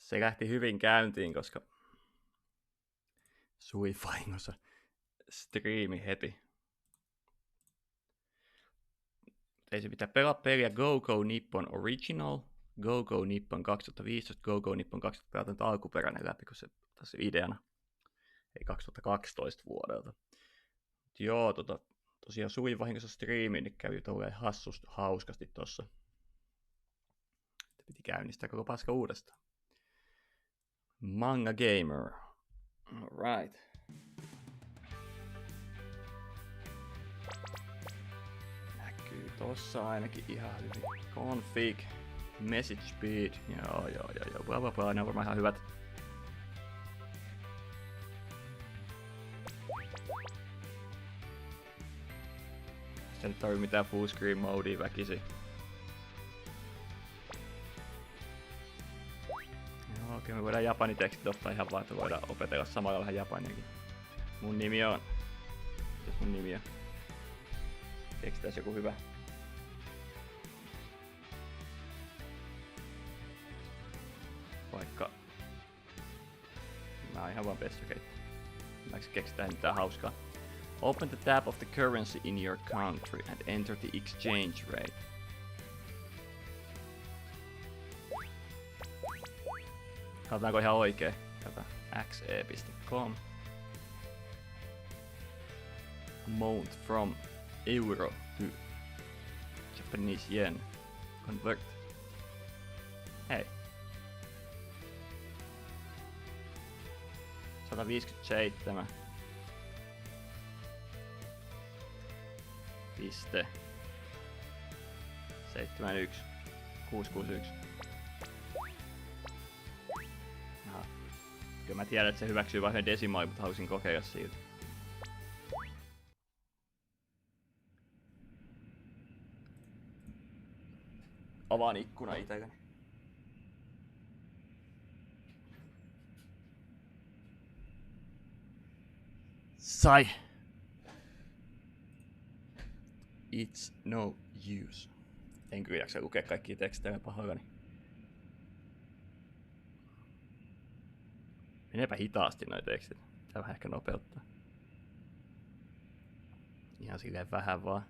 Se lähti hyvin käyntiin, koska sui vahingossa striimi heti. Teisi pitää pelaa peliä Go Nippon Original, Go Nippon 2015, Go Nippon 2000 alkuperäinen läpi, kun se tässä ideana ei 2012 vuodelta. Joo, tosiaan sui vahingossa striimiin, niin kävi tolleen hassusti hauskasti tossa. Piti käynnistää koko paska uudestaan. Manga Gamer. Alright. Näkyy tossa ainakin ihan hyvin. Config. Message speed. Joo. Bla bla bla. Ne on varmaan ihan hyvät. Sitä nyt tarvii mitään full screen modea väkisin. Okei, me voidaan japanitekstit ottaa ihan vaan, että voidaan opetella samalla vähän japaniakin. Mun nimi on... Mitäs mun nimi on? Keksitäis joku hyvä. Vaikka... Mä oon ihan vaan pessukeitto. Mä keksitään mitään hauskaa. Open the tab of the currency in your country and enter the exchange rate. Katsotaanko ihan oikein? Tätä xe.com. Amount from euro to Japanese yen. Convert. Hei. 157. Piste. 71. 661. Kyllä mä tiedän, että se hyväksyy vain yhden desimaalin, mutta halusin kokeilla siitä. Avaan ikkuna itselläni. Sai! It's no use. En kyllä jaksa lukea kaikkia tekstejä pahoillani. Meneepä hitaasti noi tekstit. Tää vähän ehkä nopeuttaa. Ihan silleen vähän vaan.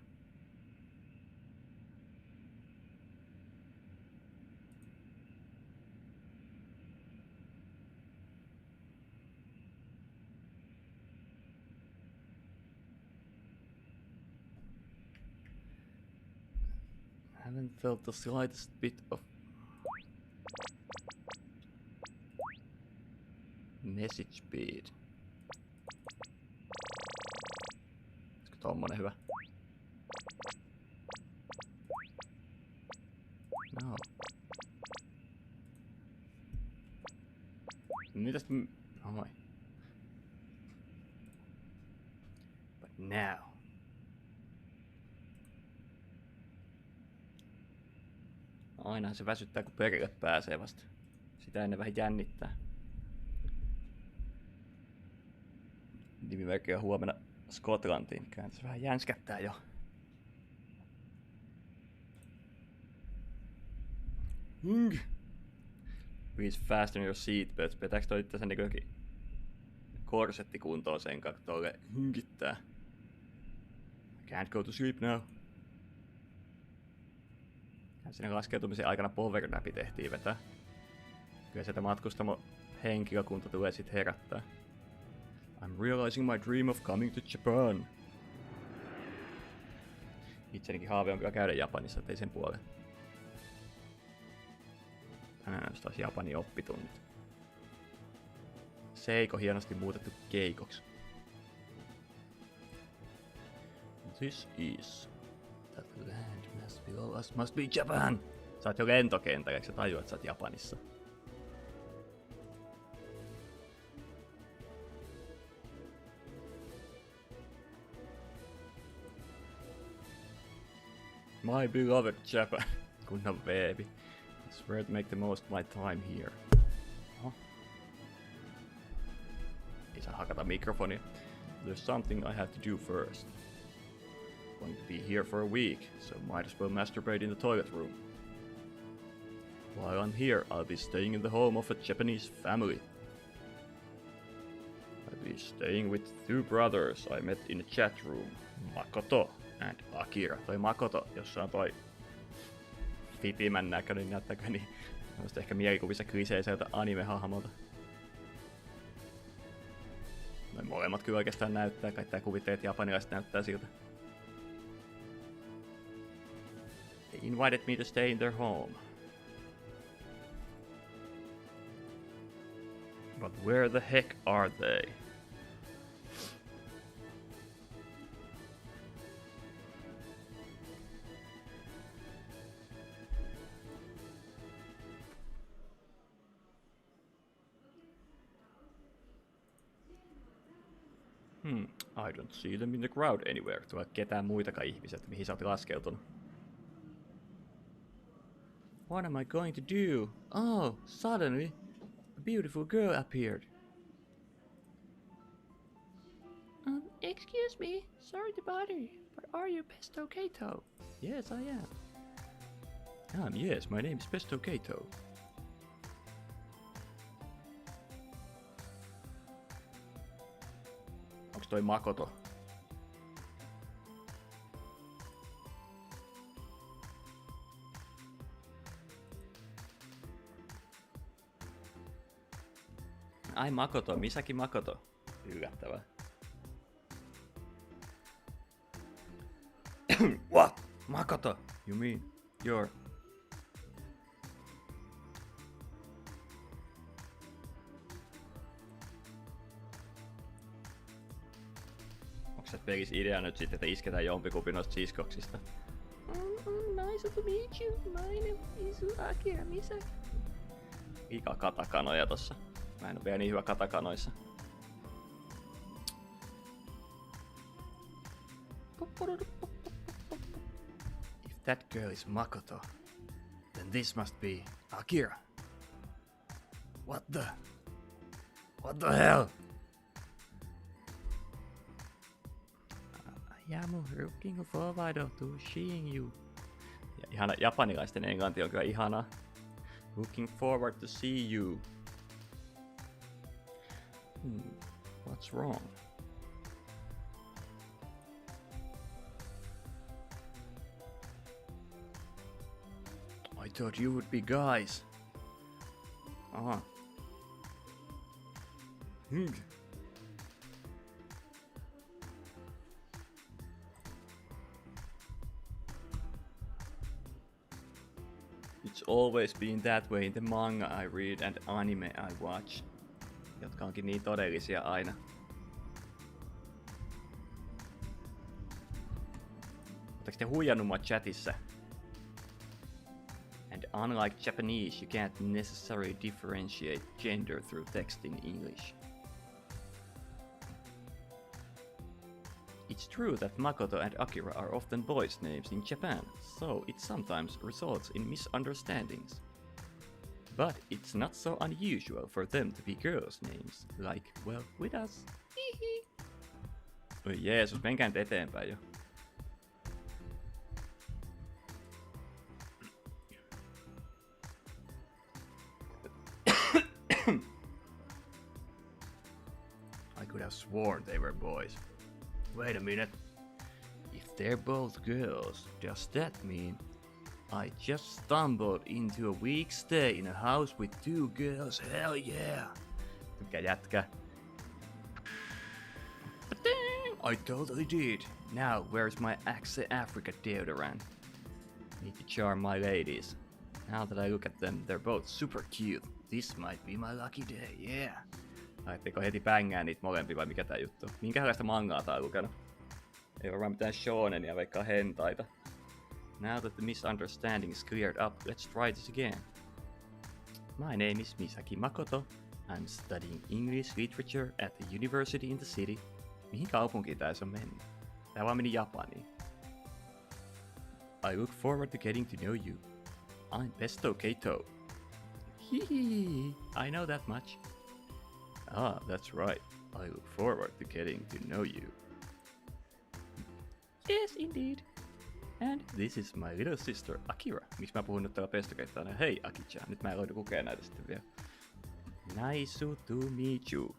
I haven't felt the slightest bit of message speed. Olisiko tommonen hyvä? No. Mitäs oi. But now. Ainahan se väsyttää, kun perille pääsee vasta. Sitä ennen vähän jännittää. Nimimerkki on huomenna Skotlantiin. Kyllähän tässä vähän jänskättää jo. Please fasten your seatbelts. Petääks toi itse asiassa niin korsetti kuntoon sen kanssa, kun tolle hynkittää. I can't go to sleep now. Siinä laskeutumisen aikana power napi tehtiin vetää. Kyllä sieltä matkustamo henkilökunta tulee sit herättää. I'm realizing my dream of coming to Japan. Itsenikin haave on kyllä käydä Japanissa, ettei sen puoleen. Tänään olisi taas Japanin oppitunnit. Seiko hienosti muutettu keikoksi. This is... That land must below us must be Japan! Sä oot jo lentokentällä, eikö sä tajua, että sä oot Japanissa? My beloved Japan. Kunnon baby. I swear to make the most of my time here. Oho. Ei saa hakata mikrofonia. There's something I have to do first. Going to be here for a week, so might as well masturbate in the toilet room. While I'm here, I'll be staying in the home of a Japanese family. I'll be staying with two brothers I met in a chat room, Makoto and Akira. Toi Makoto, jossa on toi fitimän näköinen, näyttääkö niin? Noista ehkä mielikuvissa kliseiseltä anime-hahmolta. Noin molemmat kyllä oikeastaan näyttää, kai tää kuvitteet japanilaiset näyttää siltä. They invited me to stay in their home. But where the heck are they? I don't see them in the crowd anywhere. Tuolla ketään muitakaan ihmiset, mihin sä oot laskeutunut. What am I going to do? Oh, suddenly, a beautiful girl appeared. Excuse me, sorry to bother you, but are you Pesto Kato? Yes, I am. Yes, my name is Pesto Kato. Onks toi Makoto? Ai Makoto, Misaki Makoto. Yllättävää. What? Makoto? You mean you're... Onko se pelis idea nyt sitten, että isketään jompikumpi noista siskoksista? Nice to meet you. My name is Akira Misaki. Ika katakanoja tossa. Mä en oo vielä niin hyvä katakanoissa. If that girl is Makoto, then this must be Akira. What the hell? I am looking forward to seeing you. Ja ihana japanilaisten englanti on kyllä ihanaa. Looking forward to see you. What's wrong? I thought you would be guys. It's always been that way in the manga I read and anime I watch, jotka onkin niin todellisia aina. Oletteko te huijannut mua chatissa? And unlike Japanese, you can't necessarily differentiate gender through text in English. It's true that Makoto and Akira are often boys' names in Japan, so it sometimes results in misunderstandings. But it's not so unusual for them to be girls' names, like, well, with us. Hihi. Oi Jeesus, menkää nyt eteenpäin jo. I could have sworn they were boys. Wait a minute. If they're both girls, does that mean I just stumbled into a week stay in a house with two girls? Hell yeah! Mikä jätkä? I totally did. Now, where's my Axe Africa deodorant? Need to charm my ladies. Now that I look at them, they're both super cute. This might be my lucky day, yeah. Laitteko heti bängää niitä molempia vai mikä tää juttu? Minkälaista mangaa tää on lukenut? Ei varmaan mitään shonenia, vaikka hentaita. Now that the misunderstanding is cleared up, let's try this again. My name is Misaki Makoto. I'm studying English literature at the university in the city. Mihin kaupunkiin tää on mennyt? Tää vaan meni Japaniin. I look forward to getting to know you. I'm Pesto Kato. Hihihi, I know that much. Ah, that's right. I look forward to getting to know you. Yes, indeed. And this is my little sister Akira. Miksi mä puhun nyt täällä pestokeittaa? Hei Aki-chan, nyt mä en voinut lukea näitä sitten vielä. Nice to meet you.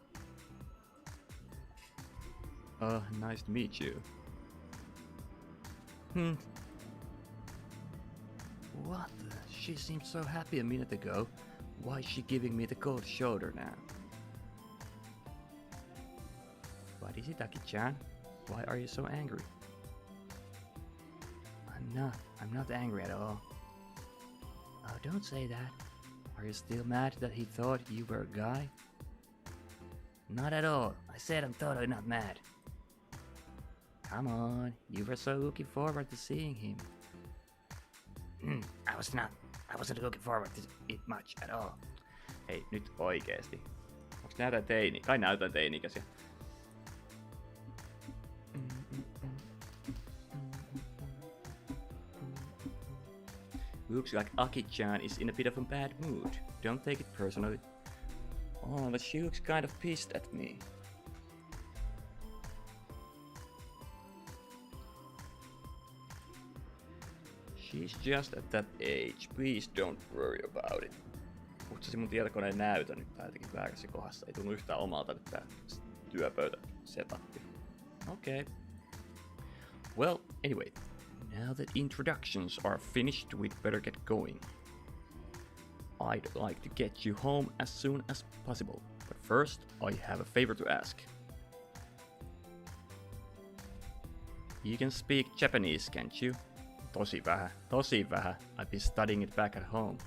Nice to meet you. What the? She seemed so happy a minute ago. Why is she giving me the cold shoulder now? What is it, Aki-chan? Why are you so angry? I'm not angry at all. Oh, don't say that. Are you still mad that he thought you were a guy? Not at all. I said I'm totally not mad. Come on, you were so looking forward to seeing him. I wasn't looking forward to it much at all. Hei, nyt oikeesti. Onks näytän teini? Kai näytän teini-ikäisiä. Looks like Aki-chan is in a bit of a bad mood. Don't take it personally. Oh, but she looks kind of pissed at me. She's just at that age. Please don't worry about it. Puhtasi mun tietokoneen näytön nyt tää jotenkin väärässä kohdassa. Ei tunnu yhtään omalta nyt tää työpöytä setappi. Okay. Well, anyway. Now that introductions are finished, we'd better get going. I'd like to get you home as soon as possible. But first, I have a favor to ask. You can speak Japanese, can't you? Tosi vähän. I've been studying it back at home.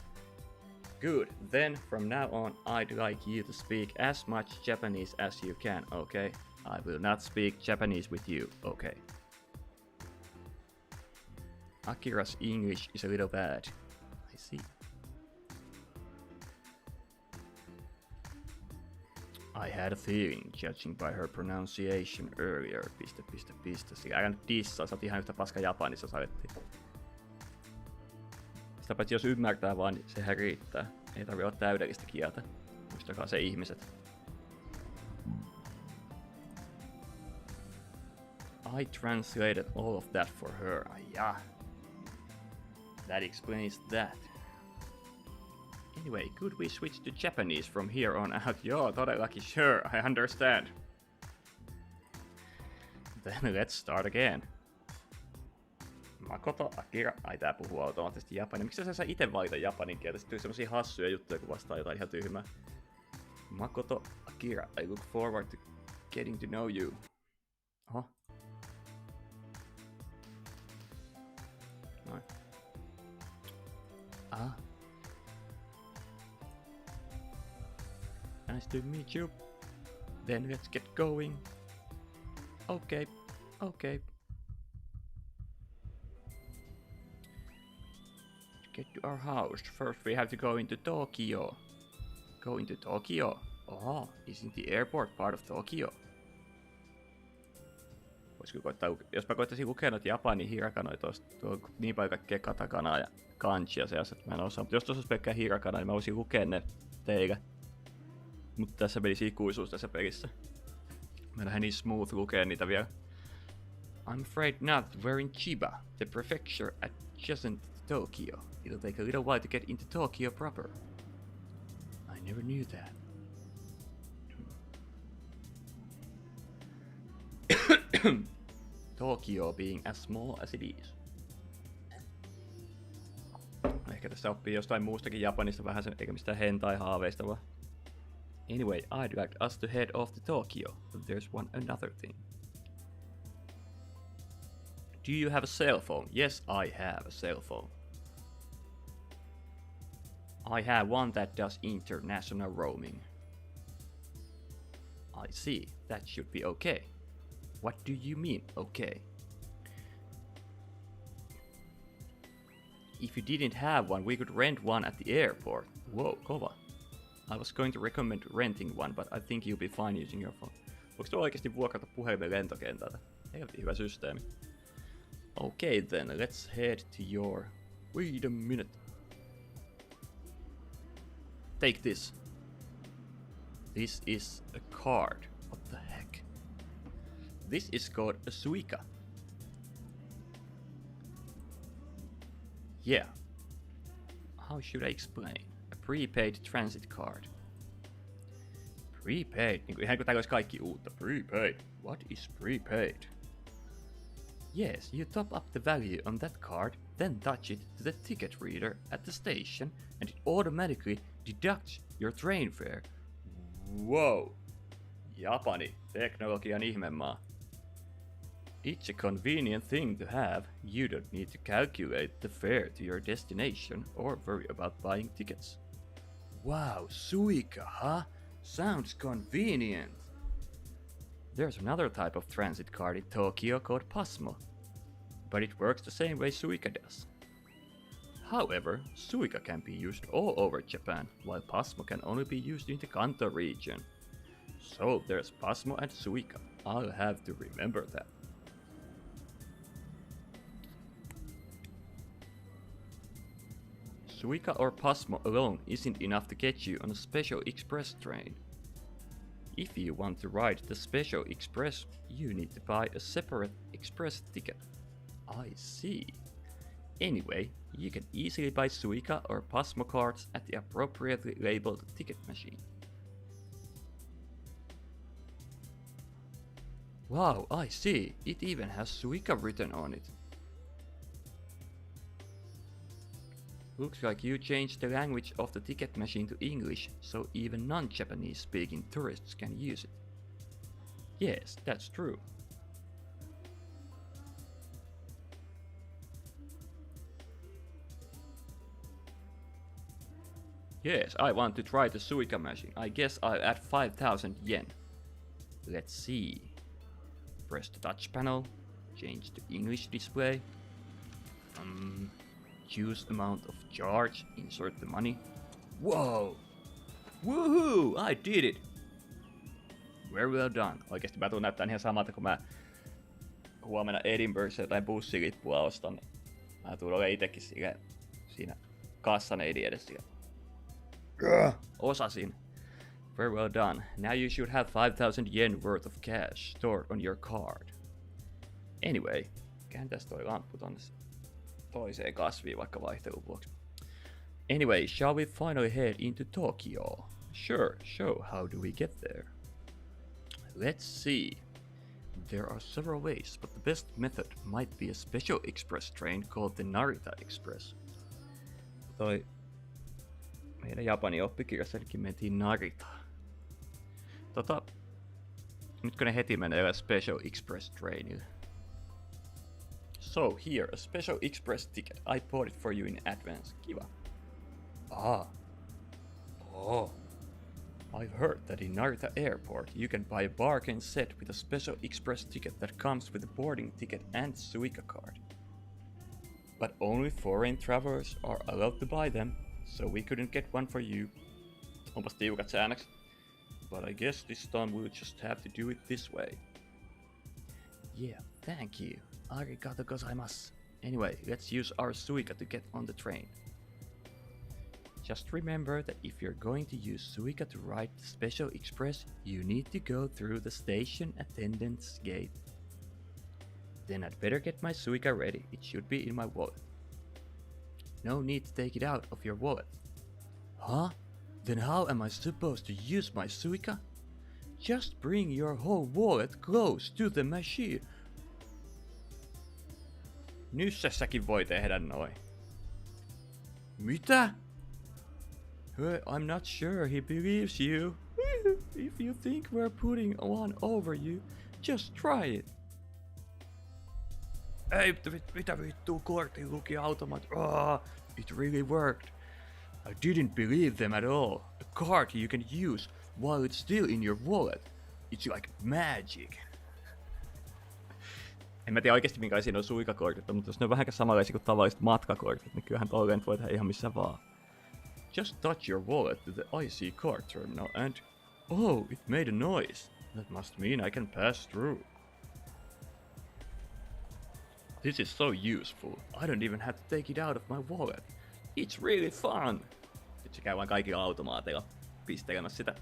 Good, then from now on I'd like you to speak as much Japanese as you can, okay? I will not speak Japanese with you, okay? Akira's English is a little bad. I see. I had a feeling, judging by her pronunciation earlier. Sillä älä nyt dissaa, sä oot ihan yhtä paska japanissa salettiin. Sitä paitsi jos ymmärtää vaan, niin sehän riittää. Ei tarvitse olla täydellistä kieltä. Muistakaa se ihmiset. I translated all of that for her. Yeah. That explains that. Anyway, could we switch to Japanese from here on out? Joo, todellakin, sure, I understand. Then let's start again. Makoto, Akira, ai tää puhuu automaattisesti japania. Miksi sä saa ite valita japanin kieltä? Sitten tuli semmosia hassuja juttuja, kun vastaa jotain ihan tyhmää. Makoto, Akira, I look forward to getting to know you. Oho. Noin. Ah. Nice to meet you. Then let's get going. Okay. To get to our house, first we have to go into Tokyo. Go into Tokyo? Oh, isn't the airport part of Tokyo? Voisiko koittaa, jos mä koittaisin lukea noita japanin hirakanoja tosta, tuo on niin paljon kaikkea katakanaa ja kanjia seassa, että mä en osaa. Mutta jos tuossa olisi pelkkää hirakana, niin mä voisin lukea ne teille. Mutta tässä menisi ikuisuus tässä pelissä. Mä lähden niin smooth lukea niitä vielä. I'm afraid not. We're in Chiba, the prefecture adjacent to Tokyo. It'll take a little while to get into Tokyo proper. I never knew that. Tokyo being as small as it is. Ehkä tässä oppii jostain muustakin Japanista vähän sen, eikä mistään hentai-haaveista vaan. Anyway, I'd like us to head off to Tokyo, but there's another thing. Do you have a cell phone? Yes, I have a cell phone. I have one that does international roaming. I see, that should be okay. What do you mean, okay? If you didn't have one, we could rent one at the airport. Whoa, kova. I was going to recommend renting one, but I think you'll be fine using your phone. Voiko tuo oikeasti vuokrata puhelimen lentokentältä? Helvetin hyvä systeemi. Okay then, let's head to your... Wait a minute. Take this. This is a card. What the heck? This is called a suica. Yeah. How should I explain? A prepaid transit card. Prepaid? Niin kuin ihan kuin täällä olisi kaikki uutta. Prepaid. What is prepaid? Yes, you top up the value on that card, then touch it to the ticket reader at the station, and it automatically deducts your train fare. Wow! Japani, teknologian ihmemaa. It's a convenient thing to have. You don't need to calculate the fare to your destination or worry about buying tickets. Wow, Suica, huh? Sounds convenient. There's another type of transit card in Tokyo called Pasmo, but it works the same way Suica does. However, Suica can be used all over Japan, while Pasmo can only be used in the Kanto region. So there's Pasmo and Suica. I'll have to remember that. Suica or Pasmo alone isn't enough to get you on a special express train. If you want to ride the special express, you need to buy a separate express ticket. I see. Anyway, you can easily buy Suica or Pasmo cards at the appropriately labeled ticket machine. Wow, I see. It even has Suica written on it. Looks like you changed the language of the ticket machine to English, so even non-Japanese speaking tourists can use it. Yes, that's true. Yes, I want to try the Suica machine. I guess I'll add 5,000 yen. Let's see. Press the touch panel, change to English display. Choose amount of charge, insert the money. Whoa! Woohoo! I did it! Very well done. Oikeesti mä tuun näyttää ihan samalta, kun mä huomenna Edinburghissa jotain bussilippua ostan. Mä tuun olemaan itekin siinä kassaneidin edessä. Osasin. Very well done. Now you should have 5,000 yen worth of cash stored on your card. Anyway, kääntäis toi lamppu tonne toiseen kasviin vaikka vaihtelun vuoksi. Anyway, shall we finally head into Tokyo? Sure, show how do we get there? Let's see. There are several ways, but the best method might be a special express train called the Narita Express. Toi meidän Japanin oppikirjassakin mentiin Naritaan. Nytkö ne heti menee special express trainille? So here, a special express ticket. I bought it for you in advance. Kiva. Oh. I've heard that in Narita Airport you can buy a bargain set with a special express ticket that comes with a boarding ticket and Suica card. But only foreign travelers are allowed to buy them, so we couldn't get one for you. Onpas tiukat säännökset. But I guess this time we'll just have to do it this way. Yeah, thank you. Arigato gozaimasu. Anyway, let's use our Suica to get on the train. Just remember that if you're going to use Suica to ride the Special Express, you need to go through the station attendant's gate. Then I'd better get my Suica ready. It should be in my wallet. No need to take it out of your wallet. Huh? Then how am I supposed to use my Suica? Just bring your whole wallet close to the machine. Nyssässäkin voi tehdä noin. Mitä? I'm not sure he believes you. If you think we're putting one over you, just try it. Ei, mitä vittua, kortin luki automaat. It really worked. I didn't believe them at all. A card you can use while it's still in your wallet. It's like magic. En mä tiedä oikeesti minkälaisia on suikakortit, mutta jos ne on vähänkään samanlaisia kuin tavalliset matkakortit, niin kyllähän tolleen voi tehdä ihan missä vaan. Just touch your wallet to the IC card terminal and... Oh, it made a noise. That must mean I can pass through. This is so useful. I don't even have to take it out of my wallet. It's really fun. Nyt se käy vaan kaikilla automaateilla pistelemässä sitä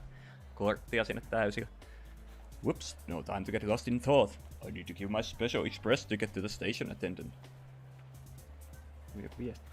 korttia sinne täysillä. Whoops, no time to get lost in thought. I need to give my special express ticket to the station attendant. Viesti.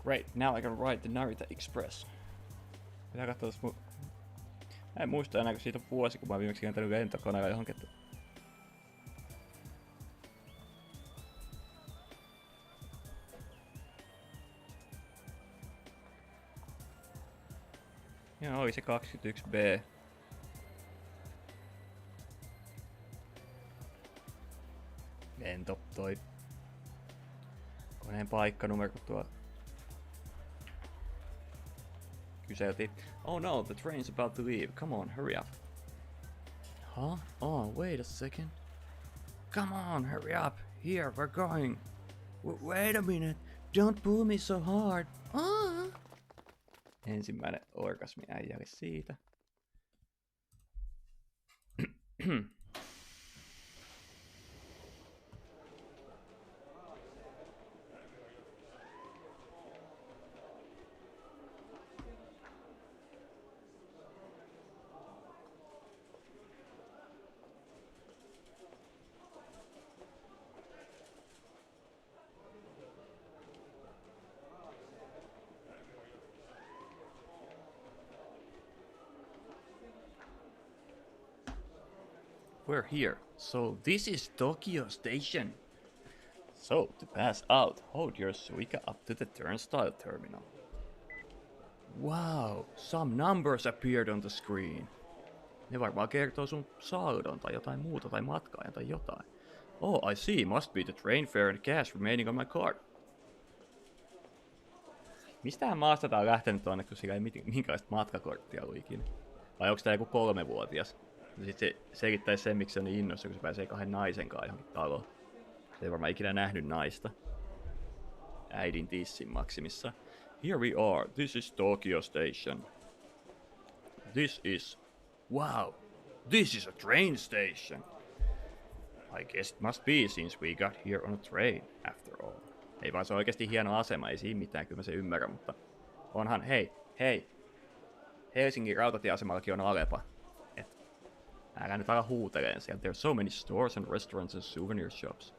Great, now I can ride the Narita Express. Pitää katsoa tässä Mä en muista enää, kun siitä on vuosi, kun mä oon viimeksi kääntänyt lentokoneella johonkin. Joo, oli se 21B. Lento toi koneen paikkanumero, kun tuo kyseltiin. Oh no, the train's about to leave. Come on, hurry up. Huh? Oh, wait a second. Come on, hurry up. Here, we're going. Wait a minute. Don't pull me so hard. Ensimmäinen orgasmi äijälle siitä. We're here. So this is Tokyo Station. So to pass out, hold your Suica up to the turnstile terminal. Wow, some numbers appeared on the screen. Ne varmaan kertoo sun saldon tai jotain muuta tai matkaa tai jotain. Oh, I see. Must be the train fare and cash remaining on my card. Mistähän maasta tää on lähtenyt tuonne, kun sillä ei minkälaista matkakorttia ollut ikinä? Vai onko tää joku 3-vuotias? Sitten se selittäisi sen, miksi se on niin innossa, kun se pääsee 2 naisen kanssa johonkin taloon. Se ei varmaan ikinä nähnyt naista. Äidin tissin maksimissa. Here we are. This is Tokyo Station. This is... Wow! This is a train station! I guess it must be since we got here on a train, after all. Ei vaan se on oikeesti hieno asema, ei siinä mitään, kyllä mä sen ymmärrän, mutta... Onhan, hei! Helsingin rautatieasemallakin on Alepa. Älä nyt ala huuteleen siellä. There are so many stores and restaurants and souvenir shops.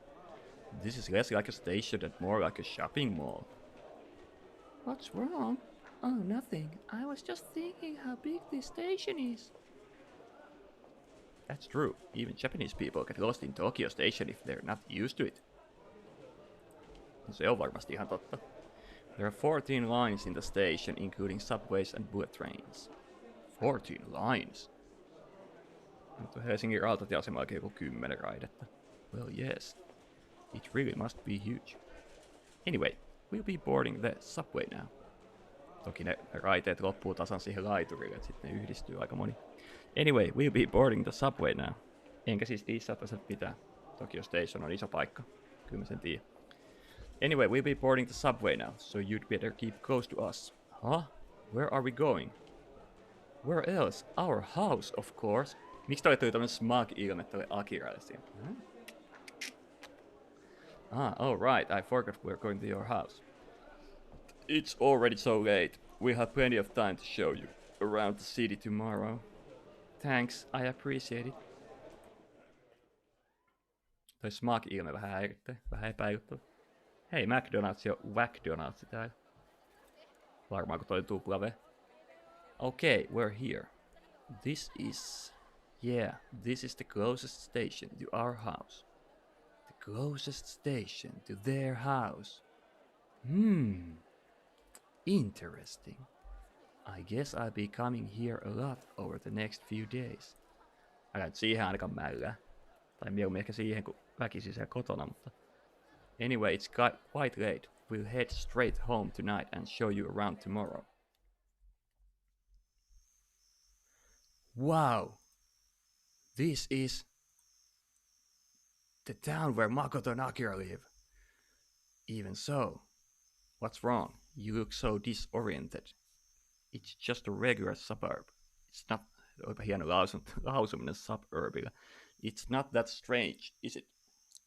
This is less like a station and more like a shopping mall. What's wrong? Oh, nothing. I was just thinking how big this station is. That's true. Even Japanese people get lost in Tokyo Station if they're not used to it. Se on varmasti ihan totta. There are 14 lines in the station, including subways and bullet trains. 14 lines? Mutta Helsingin rautatieasemallakin joku 10 raidetta. Well, yes. It really must be huge. Anyway, we'll be boarding the subway now. Toki ne raiteet loppuu tasan siihen laiturille, että sitten ne yhdistyy aika moni. Anyway, we'll be boarding the subway now. Enkä siis tiissää tässä mitään. Tokyo Station on iso paikka. Kyllä mä sen tiedän. Anyway, we'll be boarding the subway now, so you'd better keep close to us. Huh? Where are we going? Where else? Our house, of course. Miksi toi tuli tämmönen smug-ilme tolle Akiralle siinä? Oh right, I forgot we're going to your house. It's already so late. We'll have plenty of time to show you around the city tomorrow. Thanks, I appreciate it. Toi smug-ilme vähän häiritsee, vähän epäilyttävä. Hei, McDonald's ja McDonald's täällä. Varmaan kun toi tupla V. Okay, we're here. This is the closest station to our house. The closest station to their house. Interesting. I guess I'll be coming here a lot over the next few days. Älä nyt siihen ainakaan mällää. Tai mieluummin ehkä siihen, kun väkisin siellä kotona, mutta... Anyway, it's quite late. We'll head straight home tonight and show you around tomorrow. Wow! This is the town where Makoto and Akira live. Even so, what's wrong? You look so disoriented. It's just a regular suburb. It's not... Olipa hieno lausuminen suburbilla. It's not that strange, is it?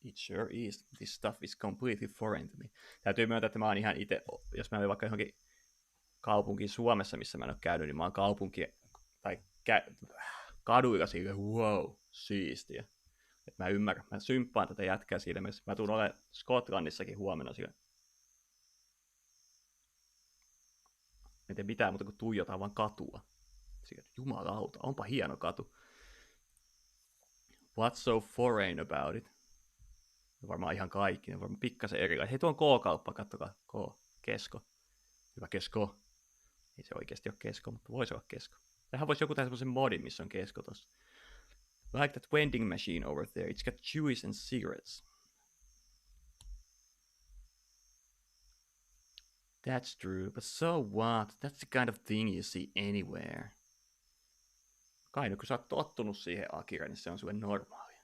It sure is. This stuff is completely foreign to me. Täytyy myöntää, että mä oon ihan itse, jos mä olin vaikka johonkin kaupunkiin Suomessa, missä mä en ole käynyt, niin mä oon kaduilla sille, wow, siistiä. Et mä ymmärrän, mä symppaan tätä jätkää siinä mielessä. Mä tuun olemaan Skotlannissakin huomenna sille. En tee mitään muuta kuin tuijotaan vaan katua. Jumalauta, onpa hieno katu. What's so foreign about it? Varmaan ihan kaikki, ne varmaan pikkasen erilaisia. Hei, tuo on K-kauppa, kattokaa. K, kesko. Hyvä kesko. Ei se oikeasti ole kesko, mutta voisi olla kesko. Tähän voisi joku tehdä semmoisen modin, missä on kesko tossa. Like that vending machine over there. It's got chewies and cigarettes. That's true, but so what? That's the kind of thing you see anywhere. Kai, kun sä oot tottunut siihen, Akira, niin se on sulle normaalia.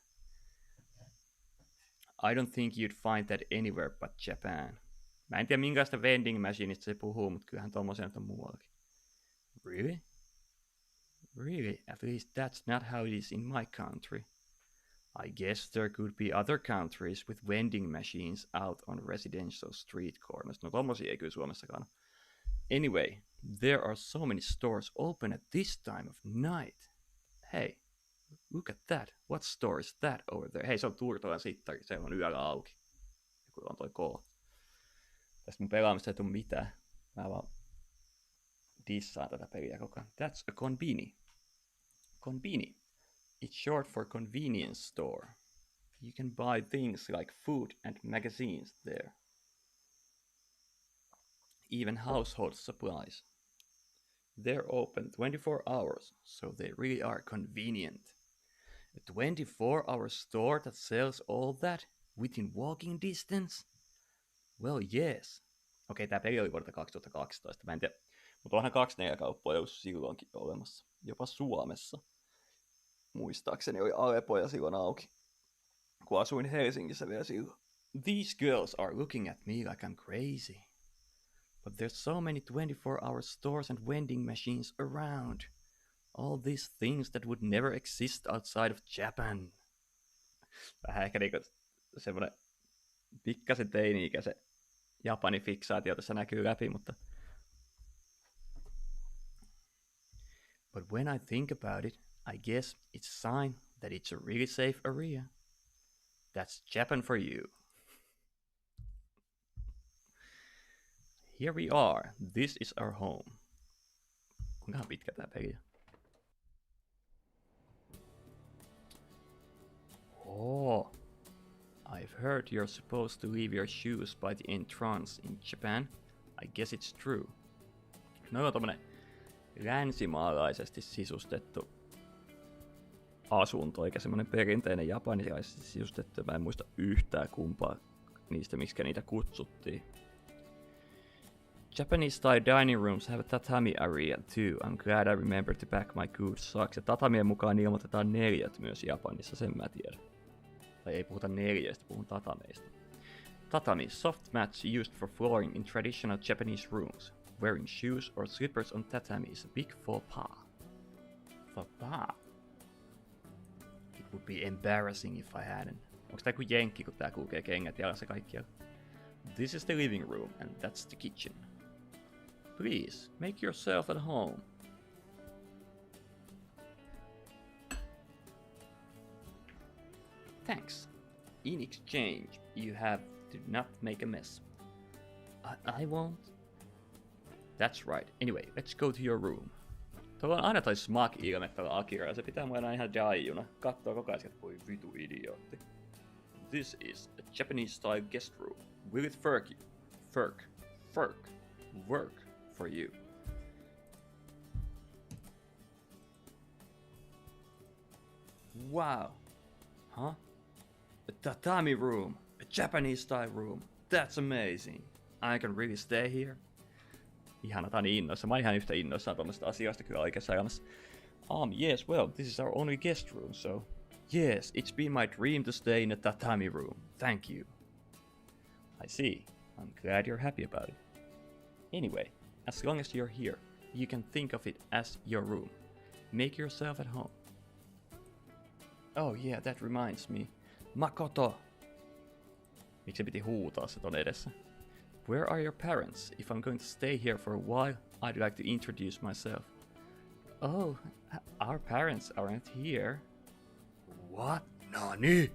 I don't think you'd find that anywhere but Japan. Mä en tiedä minkälaista vending machineista se puhuu, mutta kyllähän tommosia on muuallakin. Really? Really? At least that's not how it is in my country. I guess there could be other countries with vending machines out on residential street corners. No tommosia ei kyllä Suomessakaan. Anyway, there are so many stores open at this time of night. Hey, look at that. What store is that over there? Hei, se on Turtolan sittari. Se on yöllä auki. Joku on toi K. Tästä mun pelaamista ei tule mitään. Mä vaan dissaan tätä peliä koko ajan. That's a konbini. Konbini. It's short for convenience store. You can buy things like food and magazines there. Even household supplies. They're open 24 hours, so they really are convenient. A 24-hour store that sells all that within walking distance? Well, yes. Okei, tää peli oli vuodelta 2012. Mä en tiedä, mutta onhan 24-kauppoja ollut silloinkin olemassa. Jopa Suomessa. Muistaakseni oli Alepoja silloin auki, kun asuin Helsingissä vielä silloin. These girls are looking at me like I'm crazy. But there's so many 24-hour stores and vending machines around. All these things that would never exist outside of Japan. Vähän ehkä niinku semmonen pikkasen teini-ikäisen Japanin fiksaatio tässä näkyy läpi, mutta... But when I think about it, I guess it's a sign that it's a really safe area. That's Japan for you. Here we are. This is our home. Kuinkahan pitkä tää peli on? Oh, I've heard you're supposed to leave your shoes by the entrance in Japan. I guess it's true. No on tommonen länsimaalaisesti sisustettu asunto, eikä semmonen perinteinen japanilaisesti sisustettu. Mä en muista yhtään kumpaa niistä, miksi niitä kutsuttiin. Japanese-style dining rooms have a tatami area too. I'm glad I remembered to pack my good socks. Ja tatamien mukaan ilmoitetaan 4 myös Japanissa, sen mä tiedän. Tai ei puhuta 4, puhun tatameista. Tatami, soft mats used for flooring in traditional Japanese rooms. Wearing shoes or slippers on tatami is a big faux pas. Faux pas? It would be embarrassing if I hadn't. Onks tää kuin jenkki, kun tää kulkee kengät jalassa kaikkialla? This is the living room and that's the kitchen. Please, make yourself at home. Thanks. In exchange, you have to not make a mess. I won't. That's right. Anyway, let's go to your room. Tuolla on aina toi smug-ilme tuolla Akira, ja se pitää mua ihan jaijuna. Kattoo koko ajan, että voi vitu idiootti. This is a Japanese-style guest room. Will it work for you? Wow. Huh? A tatami room. A Japanese-style room. That's amazing. I can really stay here. Ihana, tää on niin innoissa. Mä oon ihan yhtä innoissaan tuommoista asioista kyllä oikeassa elämässä. Yes, well, this is our only guest room, so... Yes, it's been my dream to stay in a tatami room. Thank you. I see. I'm glad you're happy about it. Anyway, as long as you're here, you can think of it as your room. Make yourself at home. Oh yeah, that reminds me. Makoto! Miksi se piti huutaa se ton edessä? Where are your parents? If I'm going to stay here for a while, I'd like to introduce myself. Oh, our parents aren't here. What? Nani?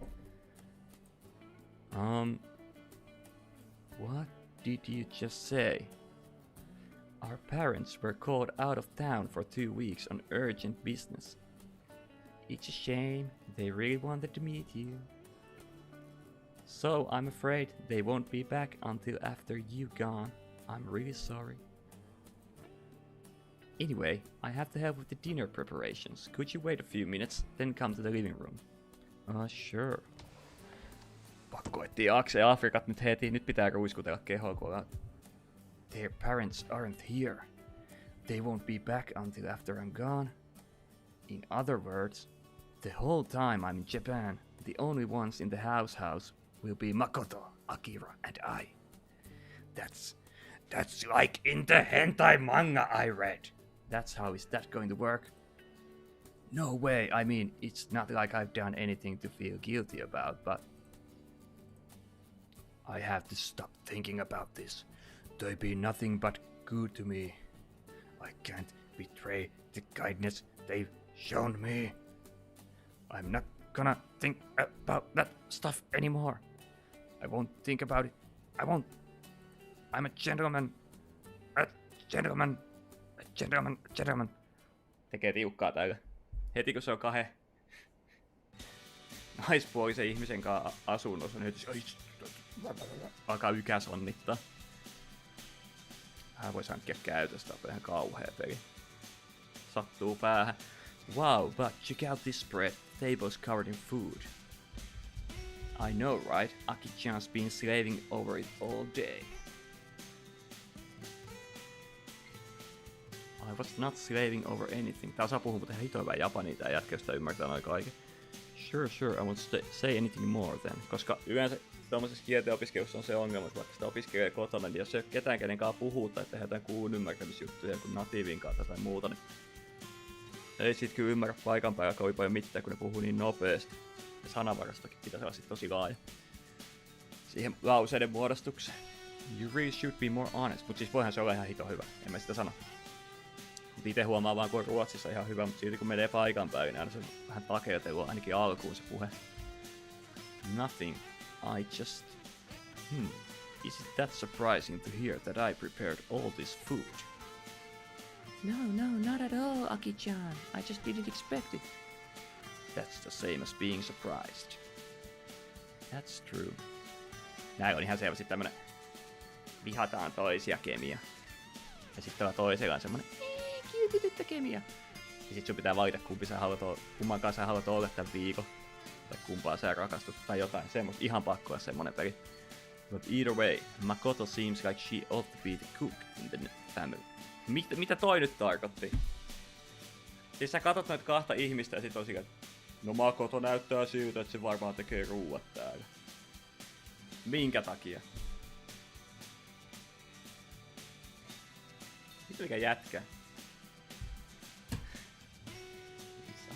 What did you just say? Our parents were called out of town for 2 weeks on urgent business. It's a shame, they really wanted to meet you. So I'm afraid they won't be back until after you've gone. I'm really sorry. Anyway, I have to help with the dinner preparations. Could you wait a few minutes, then come to the living room? Sure. Pakko etsiä Akse Afrikat nyt heti. Nyt pitää ruiskutella kehoa, kun ollaan. Their parents aren't here. They won't be back until after I'm gone. In other words, the whole time I'm in Japan, the only ones in the house will be Makoto, Akira, and I. That's like in the hentai manga I read. That's how is that going to work? No way, I mean, it's not like I've done anything to feel guilty about, but I have to stop thinking about this. They've been nothing but good to me. I can't betray the kindness they've shown me. I'm not gonna think about that stuff anymore. I won't think about it. I won't. I'm a gentleman. A gentleman. A gentleman. A gentleman. Tekee tiukkaa täällä. Heti kun se on kahden naispuolisen ihmisen kanssa asunnossa, niin alkaa ykäs onnittaa. Hän voisi hankkia käytöstä, on ihan kauhea peli. Sattuu päähän. Wow, but check out this spread. Tables covered in food. I know, right? Aki-chan's been slaving over it all day. I was not slaving over anything. Tää osaa puhua, mutta hitoin vähän japania tää jätkä, jos tää ymmärtää noin kaiken. Sure, I won't say anything more then. Koska yleensä tuommoisessa kielten opiskelussa on se ongelma, että vaikka sitä opiskelee kotona, niin jos ei ole ketään kenen kanssa puhuu tai tehdään jotain kuulun ymmärtämisjuttuja kuin natiivin kanssa tai muuta, niin ei sit kyllä ymmärrä paikan päällä kovin paljon mitään, kun ne puhuu niin nopeasti. Ja sanavarastokin pitäisi olla sit tosi laaja siihen lauseiden muodostukseen. You really should be more honest. Mut siis voihan se olla ihan hito hyvä, en mä sitä sano. Mut ite huomaa vaan, kun on Ruotsissa ihan hyvä, mutta silti kun menee paikan päälle, niin aina se on vähän takeutelu ainakin alkuun se puhe. Nothing. I just... Is it that surprising to hear that I prepared all this food? No, not at all, Aki-chan. I just didn't expect it. That's the same as being surprised. That's true. Näin on ihan selvästi tämmönen vihataan toisia kemia. Ja sitten tällä toisella on semmonen kiltityttä kemia. Ja sit sun pitää valita kumman kanssa sä haluat olla tämän viikon. Tai kumpaa sä rakastut tai jotain semmoista. Ihan pakko on semmonen peli. But either way, Makoto seems like she ought to be the cook in the family. Mitä toi nyt tarkoitti? Siis sä katot noita kahta ihmistä ja sit on silleen, no Makoto näyttää siltä, että se varmaan tekee ruuat täällä. Minkä takia? Mikä jätkä?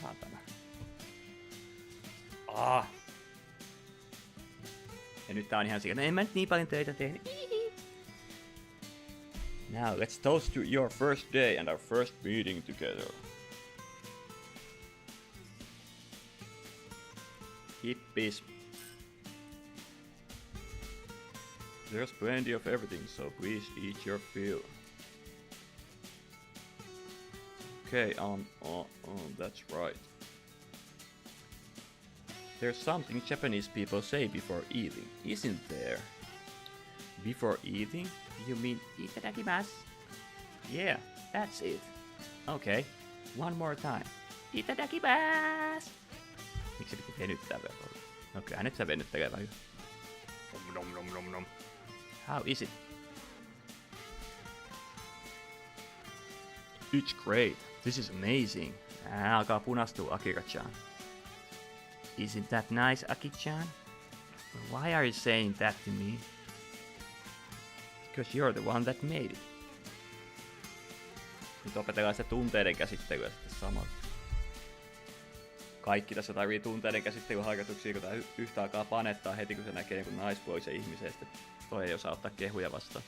Saatana. Ja nyt tää on ihan silleen, no en mä nyt niin paljon töitä tehnyt. Now let's toast to your first day and our first meeting together. Hippies. There's plenty of everything, so please eat your fill. Okay, that's right. There's something Japanese people say before eating, isn't there? Before eating? You mean itadakimasu? Yeah, that's it. Okay, one more time. Itadakimasu! Miksi piti venyttää vielä? No kyllä nyt sä venyttelee vähän. Nom. How is it? It's great. This is amazing. Alkaa punastua, Akira-chan. Isn't that nice, Aki-chan? Why are you saying that to me? Because you're the one that made it. Nyt opetellaan sitä tunteiden käsittelyä sitten samalla. Kaikki tässä tarvii tunteiden käsittelyharjoituksia, kun tää yhtä alkaa panettaa heti, kun se näkee jonkun naispuolisen ihmisen, että toi ei osaa ottaa kehuja vastaan.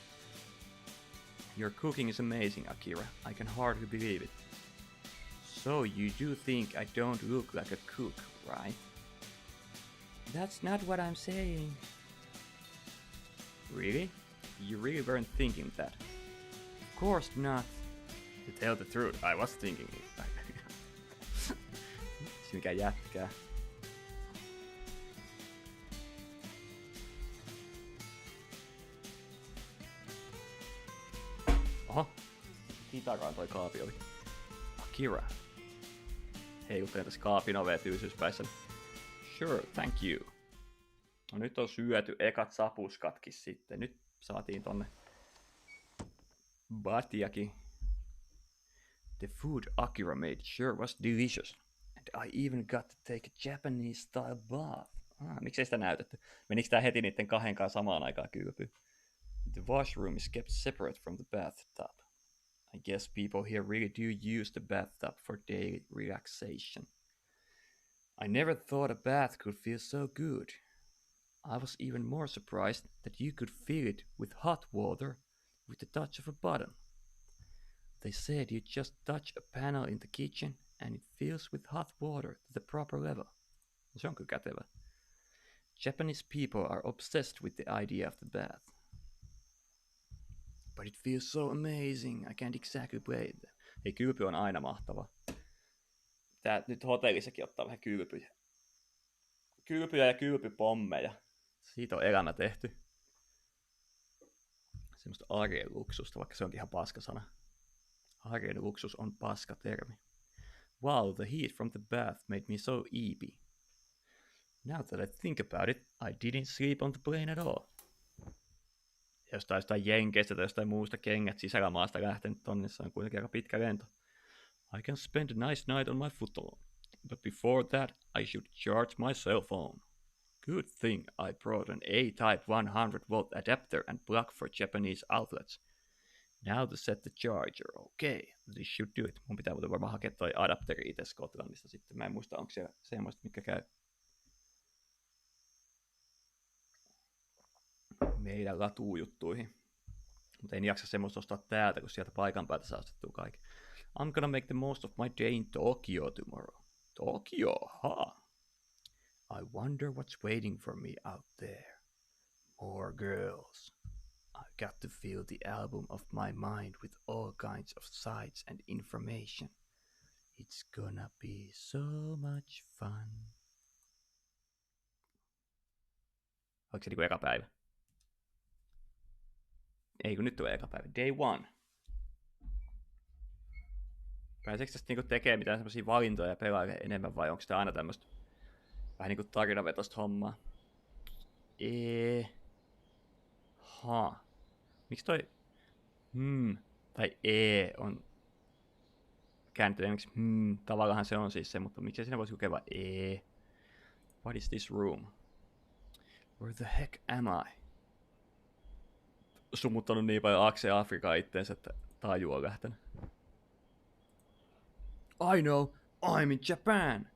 Your cooking is amazing, Akira. I can hardly believe it. So you do think I don't look like a cook, right? That's not what I'm saying. Really? You really weren't thinking that? Of course not. To tell the truth, I was thinking it. Mikä jätkää. Oho. Hitakaan toi kaapi oli. Akira. Heiluttelen tässä kaapin ovea tyysyyspäissä. Sure, thank you. No nyt on syöty ekat sapuskatkin sitten. Nyt saatiin tonne batiakin. The food Akira made sure was delicious. And I even got to take a Japanese style bath. Miksei sitä näytetty? Menikö tää heti niitten kahden kanssa samaan aikaan kylpyyn? The washroom is kept separate from the bathtub. I guess people here really do use the bathtub for daily relaxation. I never thought a bath could feel so good. I was even more surprised that you could fill it with hot water with the touch of a button. They said you just touch a panel in the kitchen and it fills with hot water to the proper level. Se on kyllä kätevä. Japanese people are obsessed with the idea of the bath. But it feels so amazing, I can't exactly play it. Ei, kylpy on aina mahtava. Tää nyt hotellissakin ottaa vähän kylpyjä. Kylpyjä ja kylpypommeja. Siitä on elämä tehty. Semmoista arjen luksusta, vaikka se onkin ihan paska sana. Arjen luksus on paska termi. Wow, the heat from the bath made me so eepy. Now that I think about it, I didn't sleep on the plane at all. Jostain jenkeistä tai jostain muusta kengät sisämaasta lähtenyt tonne, se on kuitenkin aika pitkä lento. I can spend a nice night on my foot alone. But before that, I should charge my cell phone. Good thing I brought an A-type 100-volt adapter and plug for Japanese outlets. Now to set the charger. Okay, this should do it. Mun pitää varmaan hakea toi adapteri itse Skotlannista sitten. Mä en muista, onko siellä semmoista, mitkä käy meidän latuujuttuihin. Mutta en jaksa semmoista ostaa täältä, kun sieltä paikan päältä saa ostettua kaiken. I'm gonna make the most of my day in Tokyo tomorrow. Tokyo, ha! I wonder what's waiting for me out there. More girls. I got to fill the album of my mind with all kinds of sights and information. It's gonna be so much fun. Onko se niinku eka päivä? Ei kun nyt tulee eka päivä. Day 1. Pääseekö tästä niinku tekemään mitään semmosia valintoja ja pelailee enemmän vai onko tämä aina tämmöstä vähän niinku tarinavetosta hommaa? Miksi toi tai on käännetty englanniksi tavallaan se on siis se, mutta miksi siinä voisi lukea What is this room? Where the heck am I? Sumuttanut niin paljon Axe Afrikaa itteensä, että taju on lähtenyt. I know, I'm in Japan!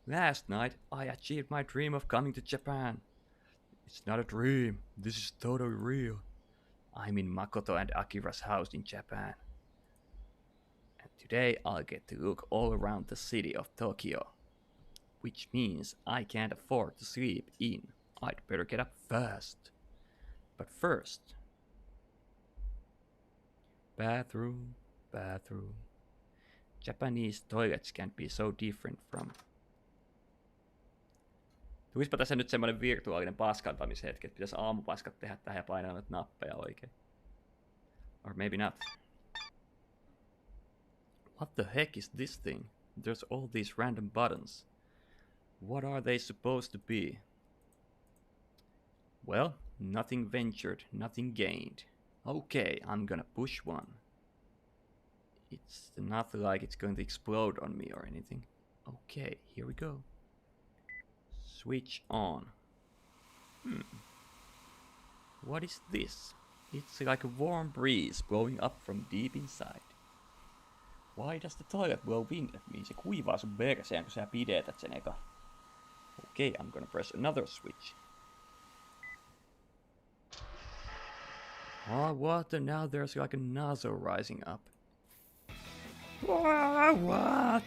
Last night I achieved my dream of coming to Japan. It's not a dream, this is totally real. I'm in Makoto and Akira's house in Japan. And today I'll get to look all around the city of Tokyo. Which means I can't afford to sleep in. I'd better get up fast. But first... Bathroom. Japanese toilets can be so different from... Tulispa tässä nyt semmoinen virtuaalinen paskantamishetki, että pitäisi aamupaskat tehdä tähän ja painaa noita nappeja oikein. Or maybe not. What the heck is this thing? There's all these random buttons. What are they supposed to be? Well, nothing ventured, nothing gained. Okay, I'm gonna push one. It's not like it's going to explode on me or anything. Okay, here we go. Switch on. What is this? It's like a warm breeze blowing up from deep inside. Why does the toilet blow wind at me? Se kuivaa sun perseen, kun sä pidetät sen eka. Okay, I'm gonna press another switch. Oh, water, now there's like a nozzle rising up. What?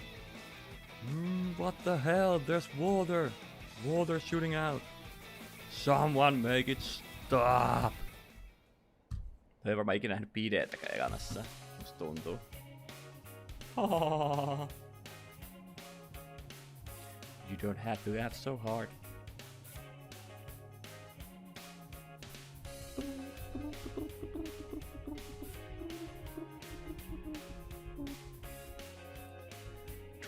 What the hell? There's water. Water shooting out. Someone make it stop. Ei varmaan ikinä nähnyt bideetäkään elämässä, musta tuntuu. You don't have to laugh so hard.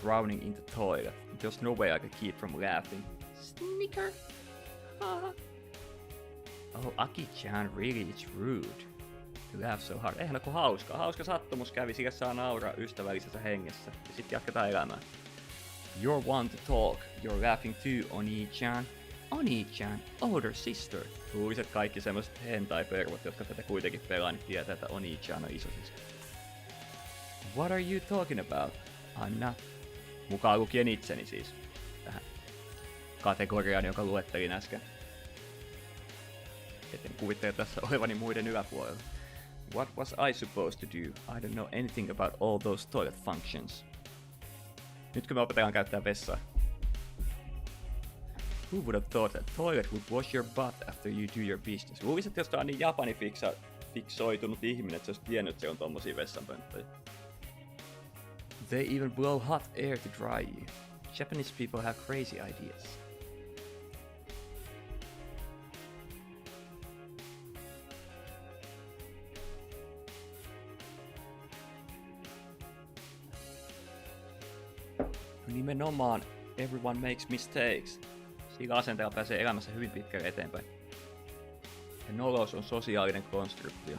Drowning in the toilet. There's no way I could keep from laughing. Snicker. Oh, Aki-chan, really, it's rude to laugh so hard. Eihän ole hauska. Hauska sattumus kävi, sillä saa nauraa ystävällisessä hengessä. Ja sit jatketaan elämää. You're one to talk. You're laughing too, Oni-chan. Oni-chan, older sister. Luuliset kaikki semmoset hentai-pervot, jotka tätä kuitenkin pelaa, niin tietää, että Oni-chan on isosisko. What are you talking about? I'm not. Mukaan lukien itseni siis. Tähän kategoriaan, joka luettelin äsken. Etten kuvittele tässä olevani muiden yläpuolella. What was I supposed to do? I don't know anything about all those toilet functions. Nytkö me opetellaan käyttää vessaa? Who would have thought that toilet would wash your butt after you do your business? Luulisin, että jos tää on niin fiksoitunut ihminen, että se olisi tiennyt, että se on tommosia vessanpönttöjä. They even blow hot air to dry you. Japanese people have crazy ideas. Nimenomaan everyone makes mistakes. Sillä asenteella pääsee elämässä hyvin pitkälle eteenpäin. Ja nolous on sosiaalinen konstruktio.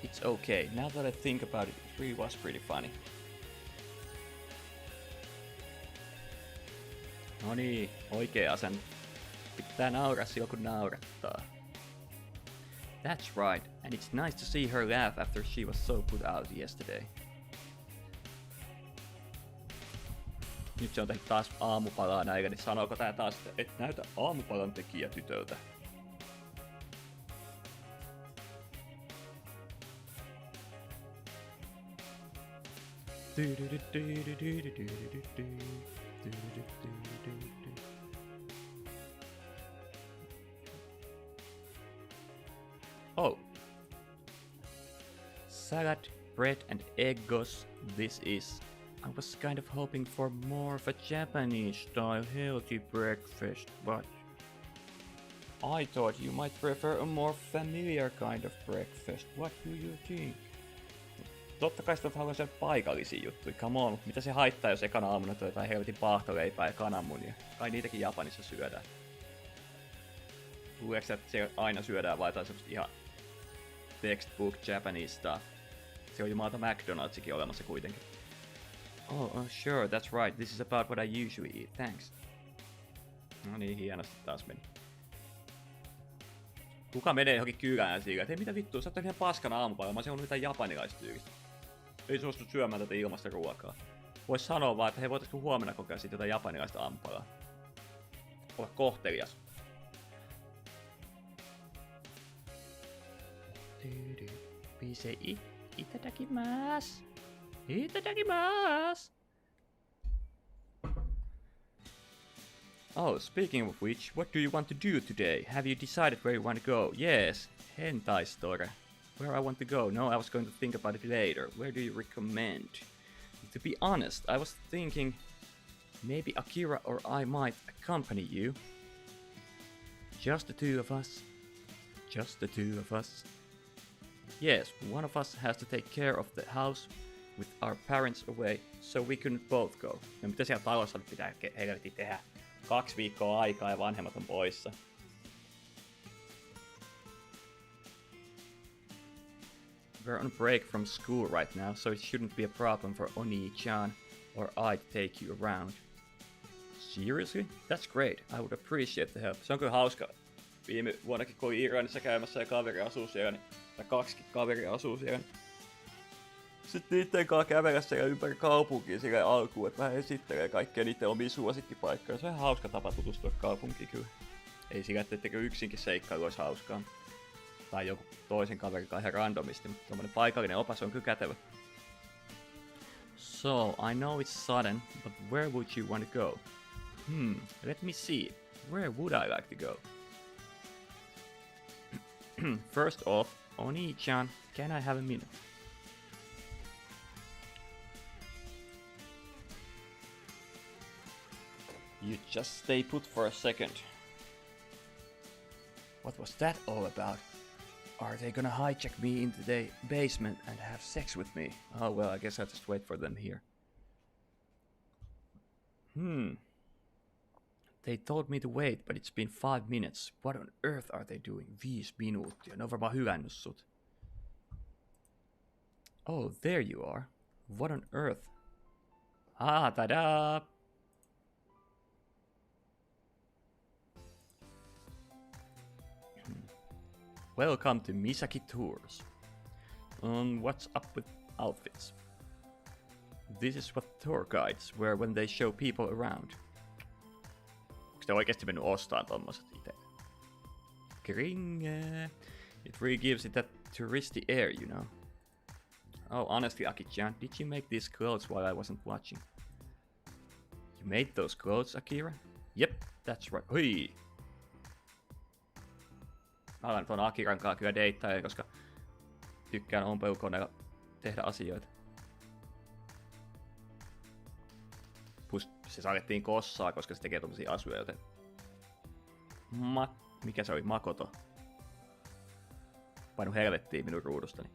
It's okay. Now that I think about it, it really was pretty funny. No niin, oikea asenne. Pitää nauraa silloin kun naurattaa. That's right, and it's nice to see her laugh after she was so put out yesterday. Nyt se on tehnyt taas aamupalaa näillä, niin sanooko tää taas, että et näytä aamupalan tekijä tytöltä? Oh. Salad, bread and eggos, this is. I was kind of hoping for more of a Japanese-style healthy breakfast, but I thought you might prefer a more familiar kind of breakfast. What do you think? Totta kai sitä haluaa syödä paikallisia juttuja, come on, mitä se haittaa, jos ekana aamuna tulee jotain helvetin paahtoleipää ja kananmunia? Kai niitäkin Japanissa syödään. Luuleeko että siellä aina syödään vai jotain semmoista ihan textbook Japanese stuff? Se on jumalata McDonald'sikin olemassa kuitenkin. Oh, sure, that's right, this is about what I usually eat, thanks. No niin, hienosti taas meni. Kuka menee johonkin kylään sillä, että hei mitä vittua, sä oot ihan paskana aamupalaa, mä oon seurannut mitään japanilaistyylistä. Ei suostu syömään tätä ilmasta ruokaa. Vois sanoa vaan, että hei voitaisko huomenna kokea sit jotain japanilaista aamupalaa. Olla kohtelias. We say itadakimasu. Itadakimasu. Oh, speaking of which, what do you want to do today? Have you decided where you want to go? Yes, hentai store. Where I want to go? No, I was going to think about it later. Where do you recommend? To be honest, I was thinking maybe Akira or I might accompany you. Just the two of us. Just the two of us. Yes, one of us has to take care of the house with our parents away, so we couldn't both go. No mitä siellä talossa nyt pitää helvetin tehdä? 2 viikkoa aikaa ja vanhemmat on poissa. We're on break from school right now, so it shouldn't be a problem for Oni-chan or I to take you around. Seriously? That's great. I would appreciate the help. Se on kyllä hauska. Viime vuonnakin kun olin Iranissa käymässä ja kaveri asuu siellä, tai 2 kaveria asuu siellä. Sitten niitten kanssa kävellä siellä ympäri kaupunkia sillä alkuun, että vähän esittelee kaikkea niitten omia suosikkipaikkoja. Se on ihan hauska tapa tutustua kaupunkiin kyllä. Ei sillä, etteikö yksinkin seikkailu olisi hauskaa. Tai joku toisen kaverin kanssa ihan randomisti, mutta tommonen paikallinen opas on kyllä kätevä. So, I know it's sudden, but where would you want to go? Let me see. Where would I like to go? First off, Oni-chan, can I have a minute? You just stay put for a second. What was that all about? Are they gonna hijack me into the basement and have sex with me? Oh well, I guess I'll just wait for them here. They told me to wait, but it's been 5 minutes. What on earth are they doing? 5 minuuttia. Ne on varmaan hylännyt sut. Oh, there you are. What on earth? Ah, tada! Welcome to Misaki Tours. What's up with outfits? This is what tour guides wear when they show people around. Onko te oikeesti mennyt ostaan tommoset ite? Kringe. It really gives it that touristy air, you know. Oh, honestly, Aki-chan, did you make these clothes while I wasn't watching? You made those clothes, Akira? Yep, that's right. Hui! Mä alan ton Akiran kanssa kyllä deittailemaan, koska tykkään ompelukoneella tehdä asioita. Plus se saatettiin kossaa, koska se tekee tommosia asuja, joten... Mikä se oli? Makoto. Painu helvettiin minun ruudustani.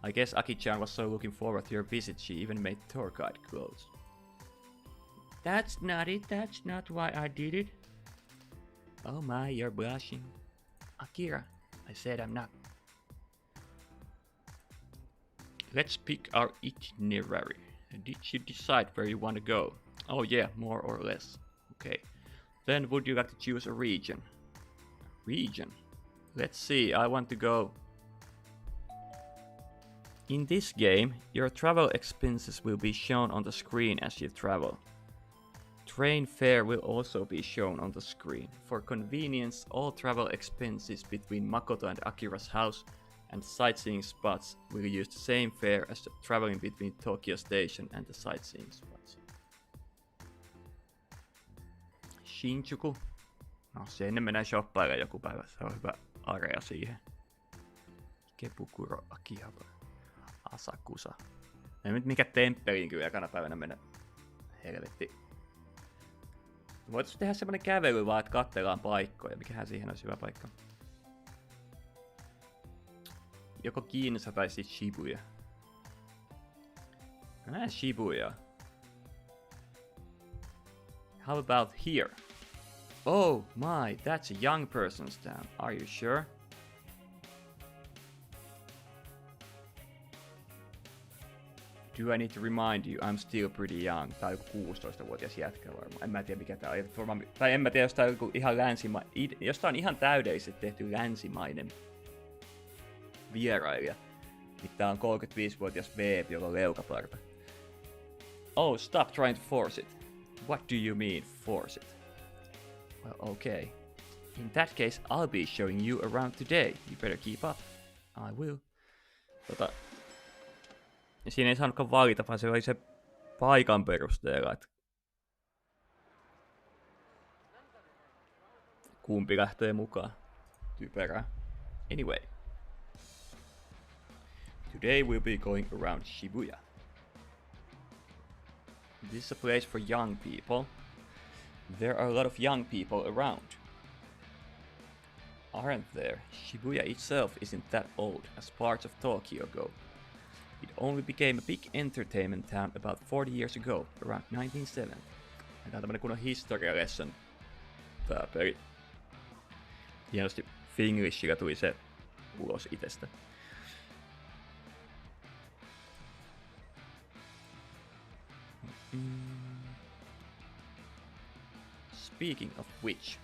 I guess Aki-chan was so looking forward to your visit she even made tour guide clothes. That's not it, that's not why I did it. Oh my, you're blushing. Akira, I said I'm not. Let's pick our itinerary. Did you decide where you want to go? Oh yeah, more or less. Okay. Then would you like to choose a region? Region? Let's see, I want to go... In this game, your travel expenses will be shown on the screen as you travel. Train fare will also be shown on the screen. For convenience, all travel expenses between Makoto and Akira's house and sightseeing spots will use the same fare as traveling between Tokyo Station and the sightseeing spots. Shinjuku. No, sinne mennään shoppailemaan joku päivä. Se on hyvä area siihen. Ikebukuro, Akihabara, Asakusa. Ei nyt mikä temppeliin kyllä ekana päivänä mennä. Helvetti. Voitaisiin tehdä semmonen kävely vaan, että katsellaan paikkoja. Mikähän siihen olisi hyvä paikka. Joko Ginza tai siis Shibuya. Shibuya. How about here? Oh my, that's a young person's town. Are you sure? Do I need to remind you, I'm still pretty young. Tää on joku 16-vuotias jätkä varmaan. En mä tiedä mikä tää on. Tai en mä tiedä, jos tää on joku ihan jos tää on ihan täydellisesti tehty länsimainen vierailija. Niin tää on 35-vuotias babe, jolla on leukaparta. Oh, stop trying to force it. What do you mean, force it? Well, okay. In that case, I'll be showing you around today. You better keep up. I will. Ja siinä ei saanutkaan valita, vaan se oli se paikan perusteella, että kumpi lähtee mukaan. Typerää. Anyway. Today we'll be going around Shibuya. This is a place for young people. There are a lot of young people around. Aren't there? Shibuya itself isn't that old, as parts of Tokyo go. It only became a big entertainment town about 40 years ago, around 1970. Ja tää on tämmönen kunnon historia lesson. Tää peli. Hienosti Finglishillä tuli se ulos itestä. Speaking of which,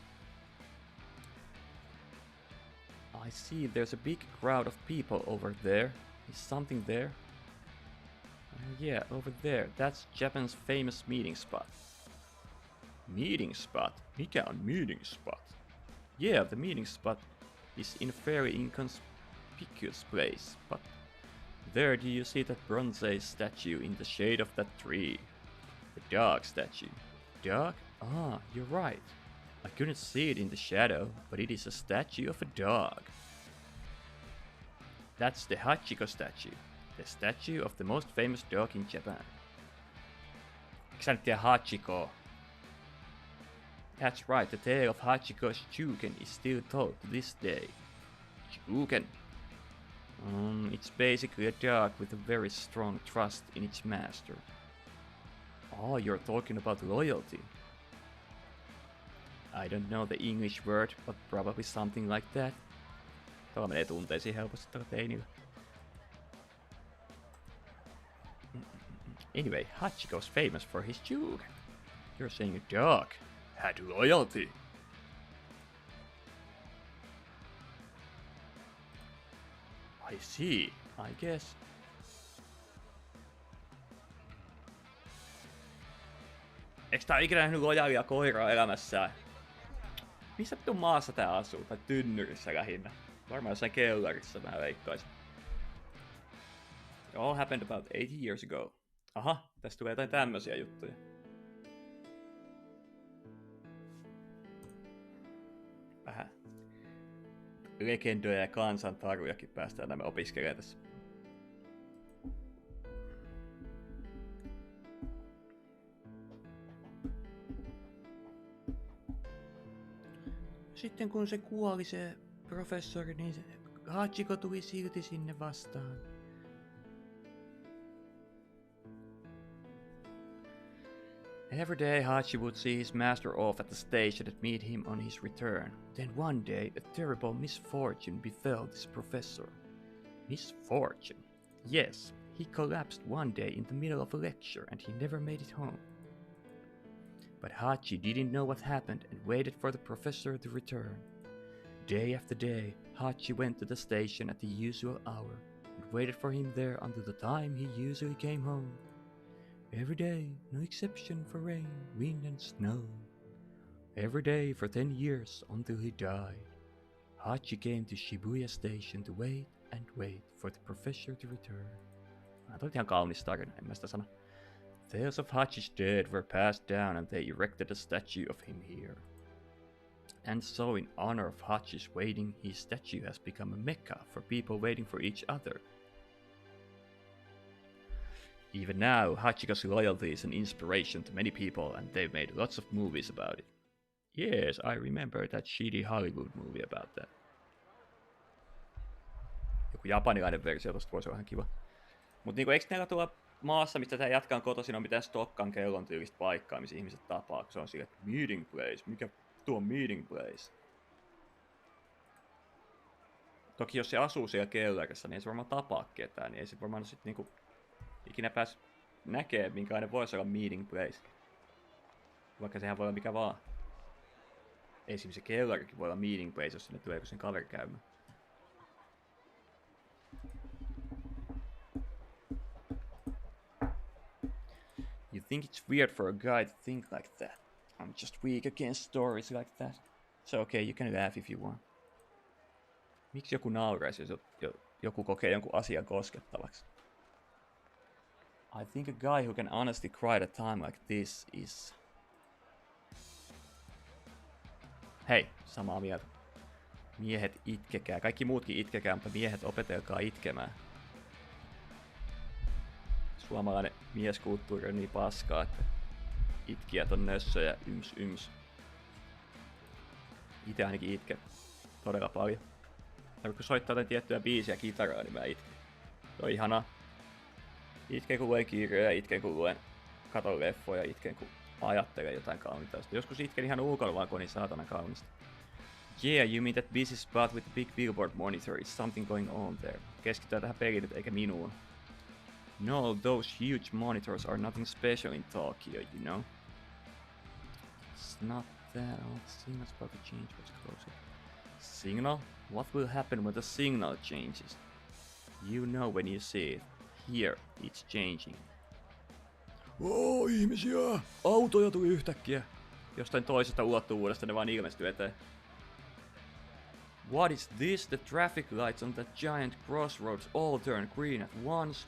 I see there's a big crowd of people over there. Is something there? Yeah, over there. That's Japan's famous meeting spot. Meeting spot? Mikä on meeting spot? Yeah, the meeting spot is in a fairly conspicuous place, but there do you see that bronze statue in the shade of that tree? The dog statue. Dog? Ah, you're right. I couldn't see it in the shadow, but it is a statue of a dog. That's the Hachiko statue, the statue of the most famous dog in Japan. Eikö sä nyt tiedä Hachiko? That's right, the tale of Hachiko's Chuken is still told to this day. Chuken? It's basically a dog with a very strong trust in its master. Oh, you're talking about loyalty. I don't know the English word, but probably something like that. Tuolla menee tunteisiin helposti tällä teinillä. Anyway, Hachiko's famous for his Chuken. You're saying a dog had loyalty. I see, I guess. Eikö tää ikinä nähnyt lojaalia koiraa elämässään? Missä vitun maassa tää asuu? Tai tynnyrissä lähinnä. Varmaan jossain kellarissa mä veikkaisin. It all happened about 80 years ago. Aha, tästä tulee jotain tämmösiä juttuja. Vähän legendoja ja kansantarujakin päästään nämä opiskelemaan tässä. Sitten kun se kuoli se professori, niin se Hachiko tuli silti sinne vastaan. Every day Hachi would see his master off at the station and meet him on his return. Then one day a terrible misfortune befell this professor. Misfortune? Yes, he collapsed one day in the middle of a lecture and he never made it home. But Hachi didn't know what happened and waited for the professor to return. Day after day, Hachi went to the station at the usual hour and waited for him there until the time he usually came home. Every day, no exception for rain, wind and snow. Every day for 10 years until he died. Hachi came to Shibuya station to wait and wait for the professor to return. Tämä on ihan kaunis tarina, en mä sitä sano. Tales of Hachi's dead were passed down and they erected a statue of him here. And so in honor of Hachi's waiting, his statue has become a mecca for people waiting for each other. Even now, Hachiko's loyalty is an inspiration to many people and they've made lots of movies about it. Yes, I remember that shitty Hollywood movie about that. Joku japanilainen versio tosta voisi olla ihan kiva. Mut niinku eikö näillä tuolla maassa, mistä tää jatkaa kotoisin, on mitään Stokkan kellon tyylistä paikkaa, missä ihmiset tapaa, kun se on sille, että meeting place, mikä tuo meeting place? Toki jos se asuu siellä kellarissa, niin ei se varmaan tapaa ketään, niin ei se varmaan sit niinku ikinä pääs näkee, minkälainen voisi olla meeting place. Vaikka sehän voi olla mikä vaan. Esimerkiksi se kellarikin voi olla meeting place, jos sinne tulee joku sen kaveri käymään. You think it's weird for a guy to think like that. I'm just weak against stories like that. So okay, you can laugh if you want. Miksi joku nauraisi, jos joku kokee jonkun asian koskettavaksi? I think a guy who can honestly cry at a time like this is... Hei, samaa mieltä. Miehet itkekää. Kaikki muutkin itkekää, mutta miehet opetelkaa itkemään. Suomalainen mieskulttuuri on niin paskaa, että itkijät on nössöjä, yms. Itse ainakin itken todella paljon. Ja kun soittaa jotain tiettyä biisiä kitaraa, niin mä itken. Se on ihanaa. Itken kun luen kirjoja, itken kun katon leffoja, itken kun ajattelen jotain kaunista. Joskus itken ihan ulkoilla vaan, kun on niin saatana kaunista. Yeah, you mean that busy spot with the big billboard monitor, is something going on there. Keskitytään tähän peliin nyt eikä minuun. No, those huge monitors are nothing special in Tokyo, you know. It's not that all the signals about to change what's closer. Signal? What will happen when the signal changes? You know when you see it. Here, it's changing. Oo, ihmisiä! Autoja tuli yhtäkkiä. Jostain toisesta ulottuvuudesta ne vaan ilmestyy eteen. What is this? The traffic lights on that giant crossroads all turn green at once.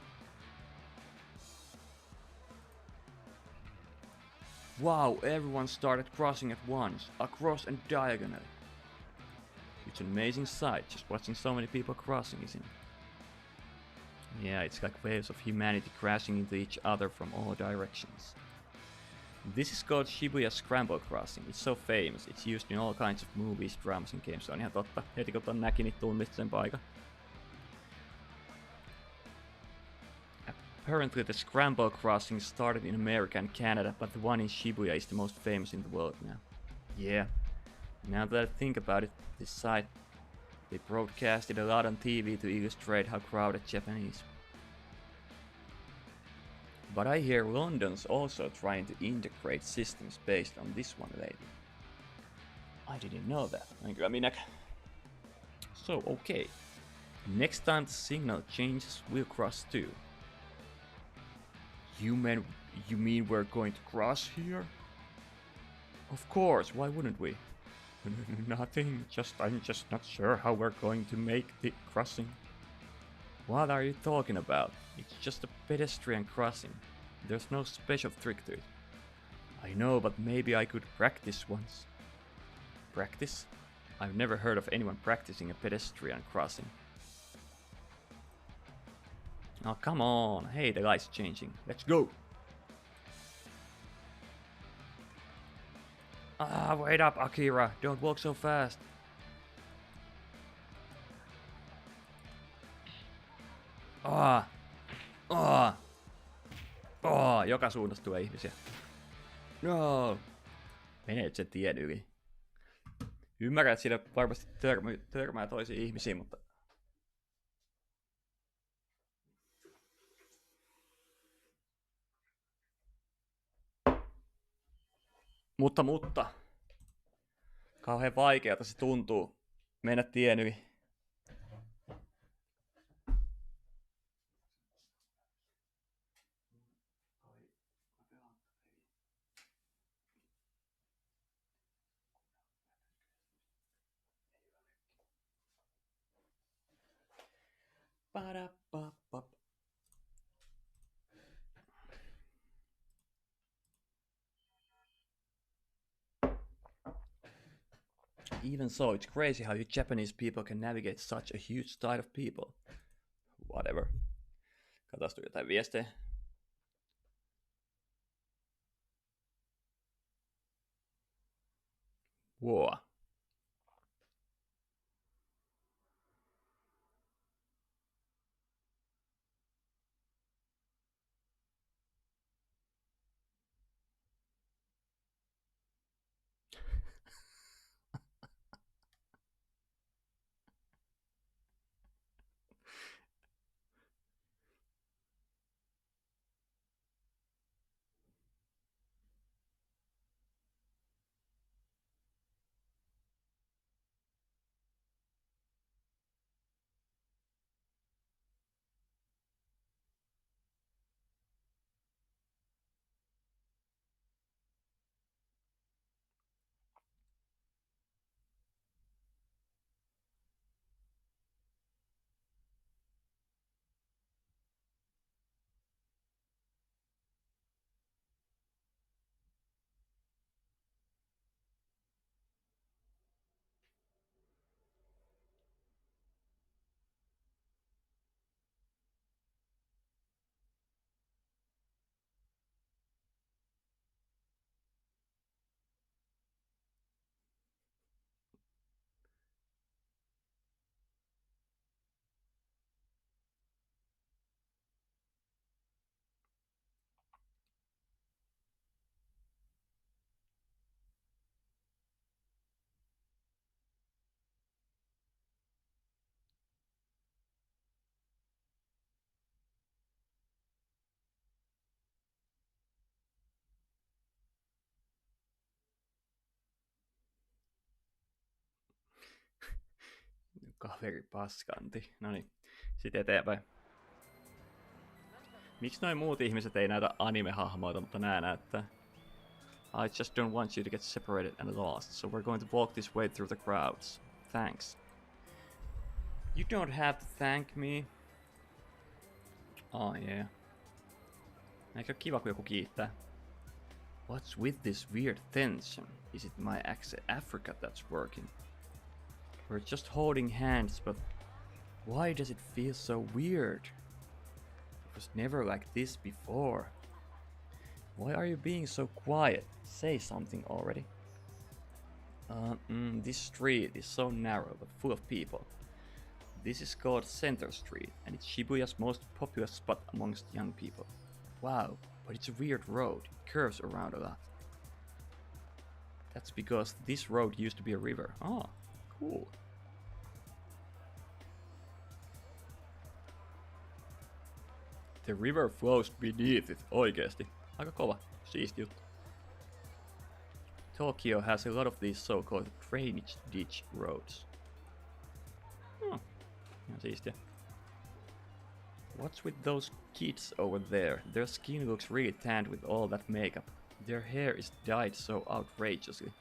Wow, everyone started crossing at once, across and diagonally. It's an amazing sight, just watching so many people crossing, isn't it? Yeah, it's like waves of humanity crashing into each other from all directions. This is called Shibuya Scramble Crossing. It's so famous. It's used in all kinds of movies, dramas and games. Se on ihan totta. Heti kun ton näki, niin tunnistin sen paikan. Apparently the Scramble Crossing started in America and Canada, but the one in Shibuya is the most famous in the world now. Yeah. Now that I think about it, this site, they broadcasted a lot on TV to illustrate how crowded Japanese. But I hear London's also trying to integrate systems based on this one lately. I didn't know that. Enkä minäkään. So, okay. Next time the signal changes, we'll cross too. You mean we're going to cross here? Of course, why wouldn't we? Nothing, I'm just not sure how we're going to make the crossing. What are you talking about? It's just a pedestrian crossing. There's no special trick to it. I know, but maybe I could practice once. Practice? I've never heard of anyone practicing a pedestrian crossing. Oh, come on. Hey, the light's changing. Let's go. Ah, wait up, Akira. Don't walk so fast. Joka suunnasta tulee ihmisiä. No. Meneet sen tien yli. Ymmärrän, että siinä varmasti törmää toisiin ihmisiin, mutta... Mutta. Kauhean vaikeata se tuntuu mennä tien yli. Even so, it's crazy how you Japanese people can navigate such a huge tide of people. Whatever. Katsotaan jotain viestejä. Wow. Kaveri paskanti. Noniin, sitten eteenpäin. Miksi noin muut ihmiset ei näytä anime-hahmoita, mutta nää näyttää? I just don't want you to get separated and lost, so we're going to walk this way through the crowds. Thanks. You don't have to thank me. Oh yeah. Eikö kiva kun joku kiittää? What's with this weird tension? Is it my accent Africa that's working? We're just holding hands, but why does it feel so weird? It was never like this before. Why are you being so quiet? Say something already. This street is so narrow but full of people. This is called Center Street, and it's Shibuya's most popular spot amongst young people. Wow, but it's a weird road. It curves around a lot. That's because this road used to be a river. Oh, cool. The river flows beneath it. Oikeesti. Aika kova. Siisti juttu. Tokyo has a lot of these so-called drainage ditch roads. Oh, ihan siistiä. What's with those kids over there? Their skin looks really tanned with all that makeup. Their hair is dyed so outrageously.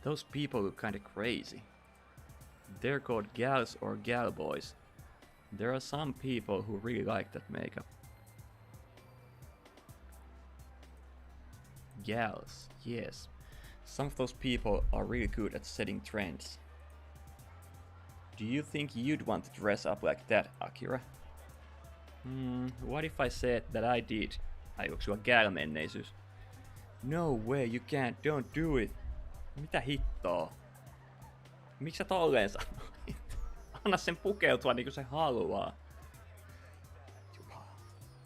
Those people look kinda crazy. They're called gals or gal boys. There are some people who really like that makeup. Gals, yes. Some of those people are really good at setting trends. Do you think you'd want to dress up like that, Akira? What if I said that I did? Aikooko sulla gal-menneisyys? No way, you can't, don't do it. Mitä hittoa? Miksi sä tolleen sanoit? Anna sen pukeutua niinku se haluaa.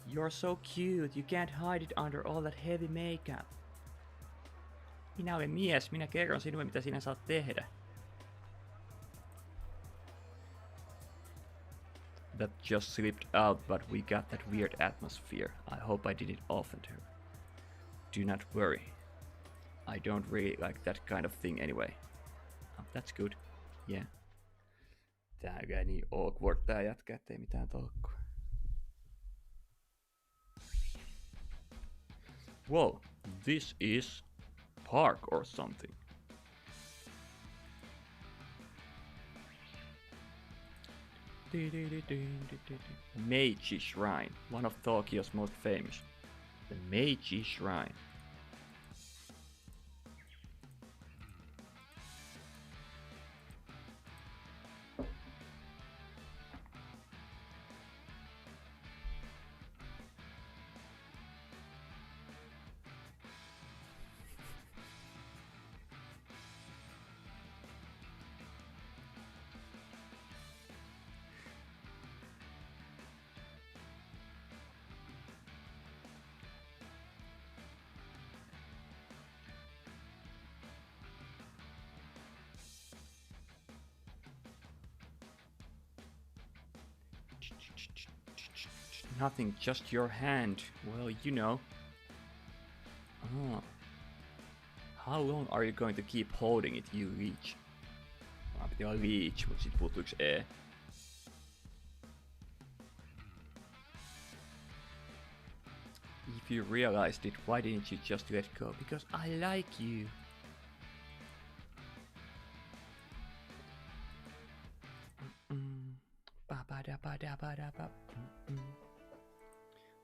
You're so cute, you can't hide it under all that heavy makeup. Minä olen mies, minä kerron sinulle mitä sinä saat tehdä. That just slipped out, but we got that weird atmosphere. I hope I didn't offend her. Do not worry. I don't really like that kind of thing anyway. Oh, that's good. Yeah. Tää on niin awkward tää jätkä, ettei mitään tolkkua. Whoa, this is park or something. Meiji Shrine, one of Tokyo's most famous. The Meiji Shrine. Nothing, just your hand. Well, you know. Oh. How long are you going to keep holding it, you leech? Piti olla leech, mutta sit puuttuu yksi E. If you realized it, why didn't you just let go? Because I like you.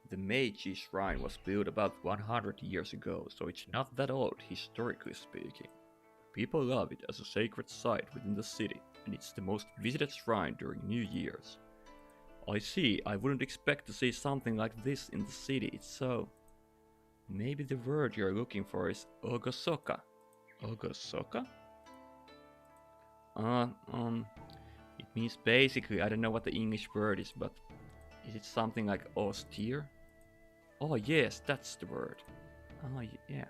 The Meiji Shrine was built about 100 years ago, so it's not that old, historically speaking. People love it as a sacred site within the city, and it's the most visited shrine during New Year's. I see, I wouldn't expect to see something like this in the city, it's so... Maybe the word you're looking for is Ogosoka. Ogosoka? It means basically, I don't know what the English word is, but is it something like austere? Oh yes, that's the word. Oh yeah,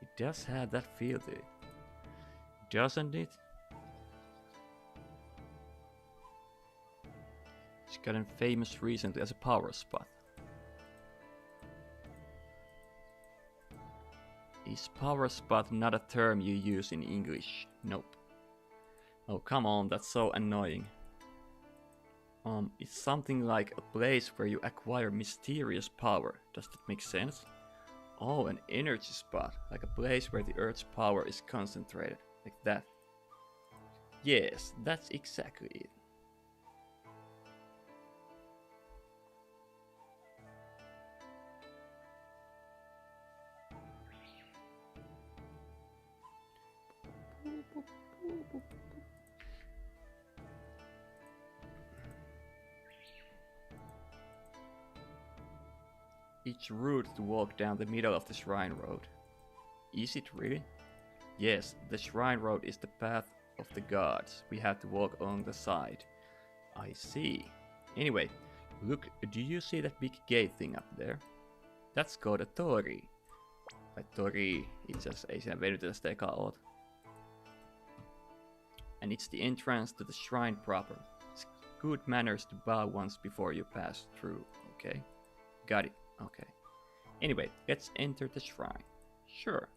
it does have that feel to it. Doesn't it? It's gotten famous recently as a power spot. Is power spot not a term you use in English? Nope. Oh come on, that's so annoying. It's something like a place where you acquire mysterious power. Does that make sense? Oh, an energy spot, like a place where the Earth's power is concentrated, like that. Yes, that's exactly it. Each route to walk down the middle of the shrine road. Is it really? Yes, the shrine road is the path of the gods. We have to walk along the side. I see. Anyway, look, do you see that big gate thing up there? That's called a tori. Tai tori, itse asiassa ei siinä venytetä sitä ekaa oota. And it's the entrance to the shrine proper. It's good manners to bow once before you pass through, okay? Got it, okay. Anyway, let's enter the shrine. Sure.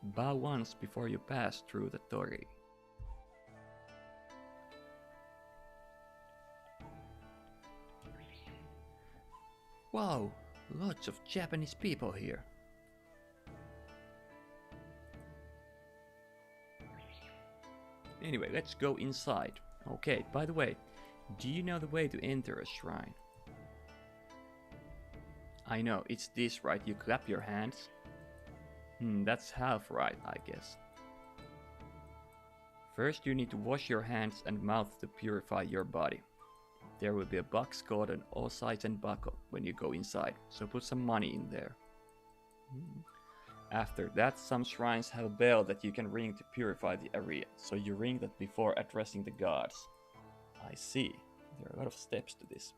Bow once before you pass through the tori. Wow, lots of Japanese people here. Anyway, let's go inside. Okay, by the way, do you know the way to enter a shrine? I know, it's this, right? You clap your hands. That's half right, I guess. First you need to wash your hands and mouth to purify your body. There will be a box called an osaisen bako when you go inside, so put some money in there. After that, some shrines have a bell that you can ring to purify the area, so you ring that before addressing the gods. I see. There are a lot of steps to this.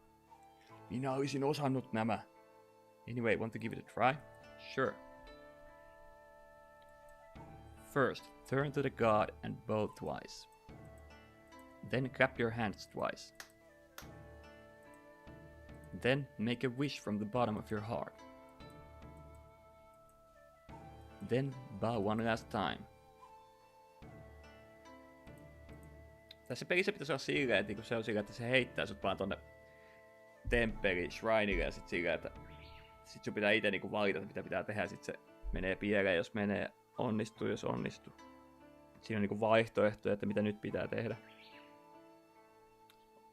Minä olisin osannut nämä. Anyway, want to give it a try? Sure. First, turn to the god and bow twice. Then clap your hands twice. Then make a wish from the bottom of your heart. Then bow one last time. Tässä pelissä pitäisi olla silleen, että se on silleen, että se heittää sut vaan tonne temppeli shrinelle ja sit silleen, että sit sun pitää ite niinku valita, mitä pitää tehdä, sit se menee pieleen, jos menee, onnistuu, jos onnistuu. Siinä on niinku vaihtoehtoja, että mitä nyt pitää tehdä.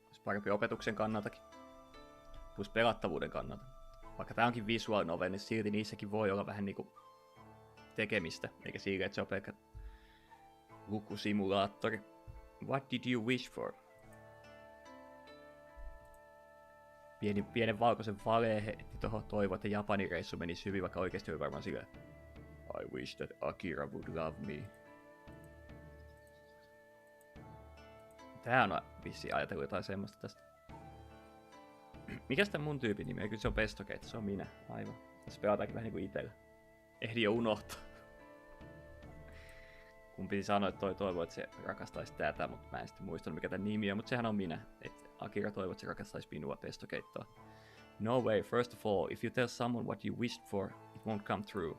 Olisi parempi opetuksen kannaltakin. Plus pelattavuuden kannalta. Vaikka tää onkin visual novel, niin silti niissäkin voi olla vähän niinku tekemistä, eikä silleen, että se on pelkkä lukusimulaattori. What did you wish for? Pienen valkoisen valeen heitti tohon toivoa, että Japanin reissu menisi hyvin, vaikka oikeesti oli varmaan silleen I wish that Akira would love me. Tää on vissiin ajatellut jotain semmoista tästä. Mikäs tän mun tyypin nimi? Kyllä se on Pestocate, se on minä. Aivan. Tässä pelataankin vähän niinku itellä. Ehdin jo unohtaa. Kun piti sanoa, että toi toivoo, että se rakastaisi tätä, mutta mä en sitten muistanut mikä tän nimi on, mutta sehän on minä. Et Akira toivoo, että se rakastaisi minua Pestocatea. No way, first of all, if you tell someone what you wished for, it won't come true.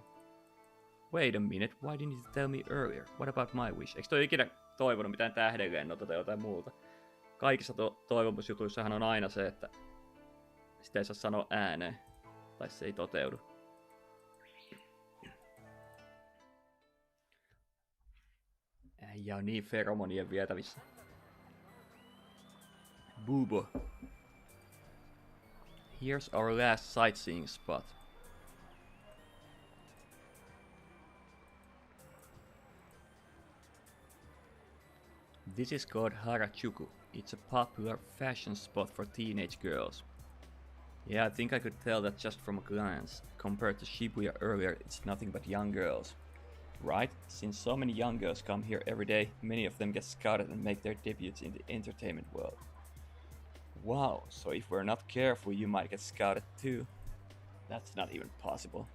Wait a minute, why didn't you tell me earlier? What about my wish? Eikö toi ikinä toivonut mitään tähdenlennota tai jotain muuta? Kaikissa toivomusjutuissahan on aina se, että sitä ei saa sanoa ääneen. Tai se ei toteudu. Äijä on niin feromonien vietävissä. Boobo. Here's our last sightseeing spot. This is called Harajuku. It's a popular fashion spot for teenage girls. Yeah, I think I could tell that just from a glance. Compared to Shibuya earlier, it's nothing but young girls. Right? Since so many young girls come here every day, many of them get scouted and make their debuts in the entertainment world. Wow, so if we're not careful, you might get scouted too. That's not even possible.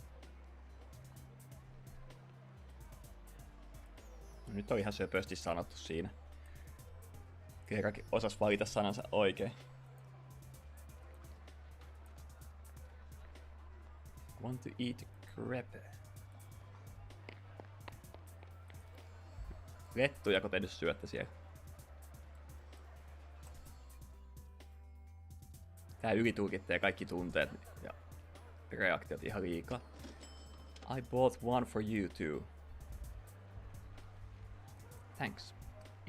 No, nyt on ihan söpösti sanottu siinä. Kerrankin osas valita sanansa oikein. Want to eat crepe. Lettujako te nyt syötte siellä? Tää ylitulkittaa kaikki tunteet ja reaktiot ihan liikaa. I bought one for you too. Thanks.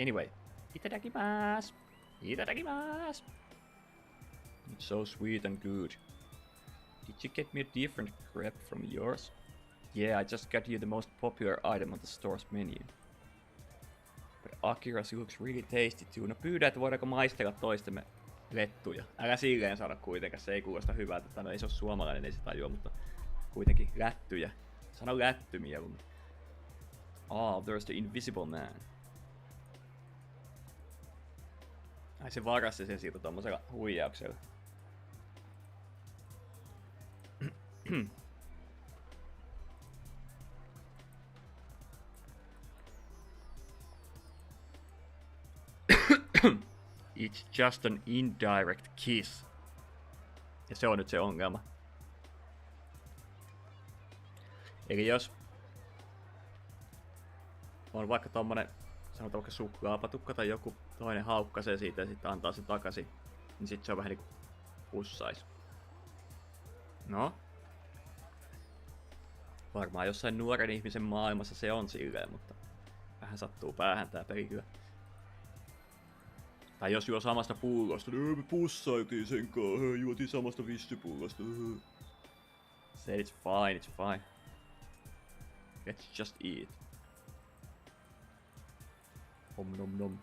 Anyway, itadakimasu! Itadakimasu! It's so sweet and good. Did you get me a different crepe from yours? Yeah, I just got you the most popular item on the store's menu. But Akira looks really tasty too. No pyydä, että voidaanko maistella toistemme lettuja. Älä silleen sano kuitenkaan, se ei kuulosta hyvältä. No ei se ole suomalainen, ei se tajua, mutta kuitenkin lättyjä. Sano lätty mieluummin. There's the invisible man. Ai se varasi sen siltä tommosella huijauksella. It's just an indirect kiss. Ja se on nyt se ongelma. Eli jos on vaikka tommonen, sanotaan vaikka suklaapatukka tai joku toinen haukkasee siitä ja sitten antaa se takaisin, niin sit se on vähän niinku pussais. No? Varmaan jossain nuoren ihmisen maailmassa se on silleen, mutta vähän sattuu päähän tää peli kyllä. Tai jos juo samasta pullosta, niin me pussailtiin sen kanssa, juotiin samasta vissypullosta. Say it's fine. Let's just eat. Om nom nom.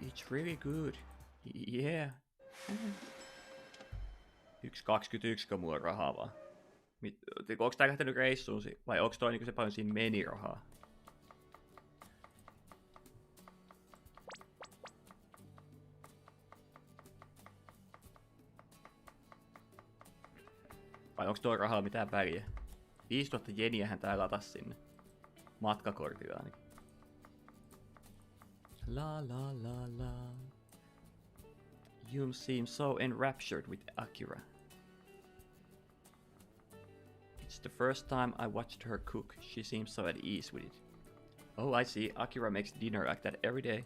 It's really good. Yeah. 1.21 mulla on rahaa vaan. Onks tää lähtenyt reissuun vai onks toi niinku se paljon siinä meni rahaa? Vai onks tuo rahalla mitään väliä? 5000 jeniähän tää latas sinne. Matkakortilla ainakin. La la la la. You seem so enraptured with Akira. It's the first time I watched her cook. She seems so at ease with it. Oh, I see. Akira makes dinner like that every day.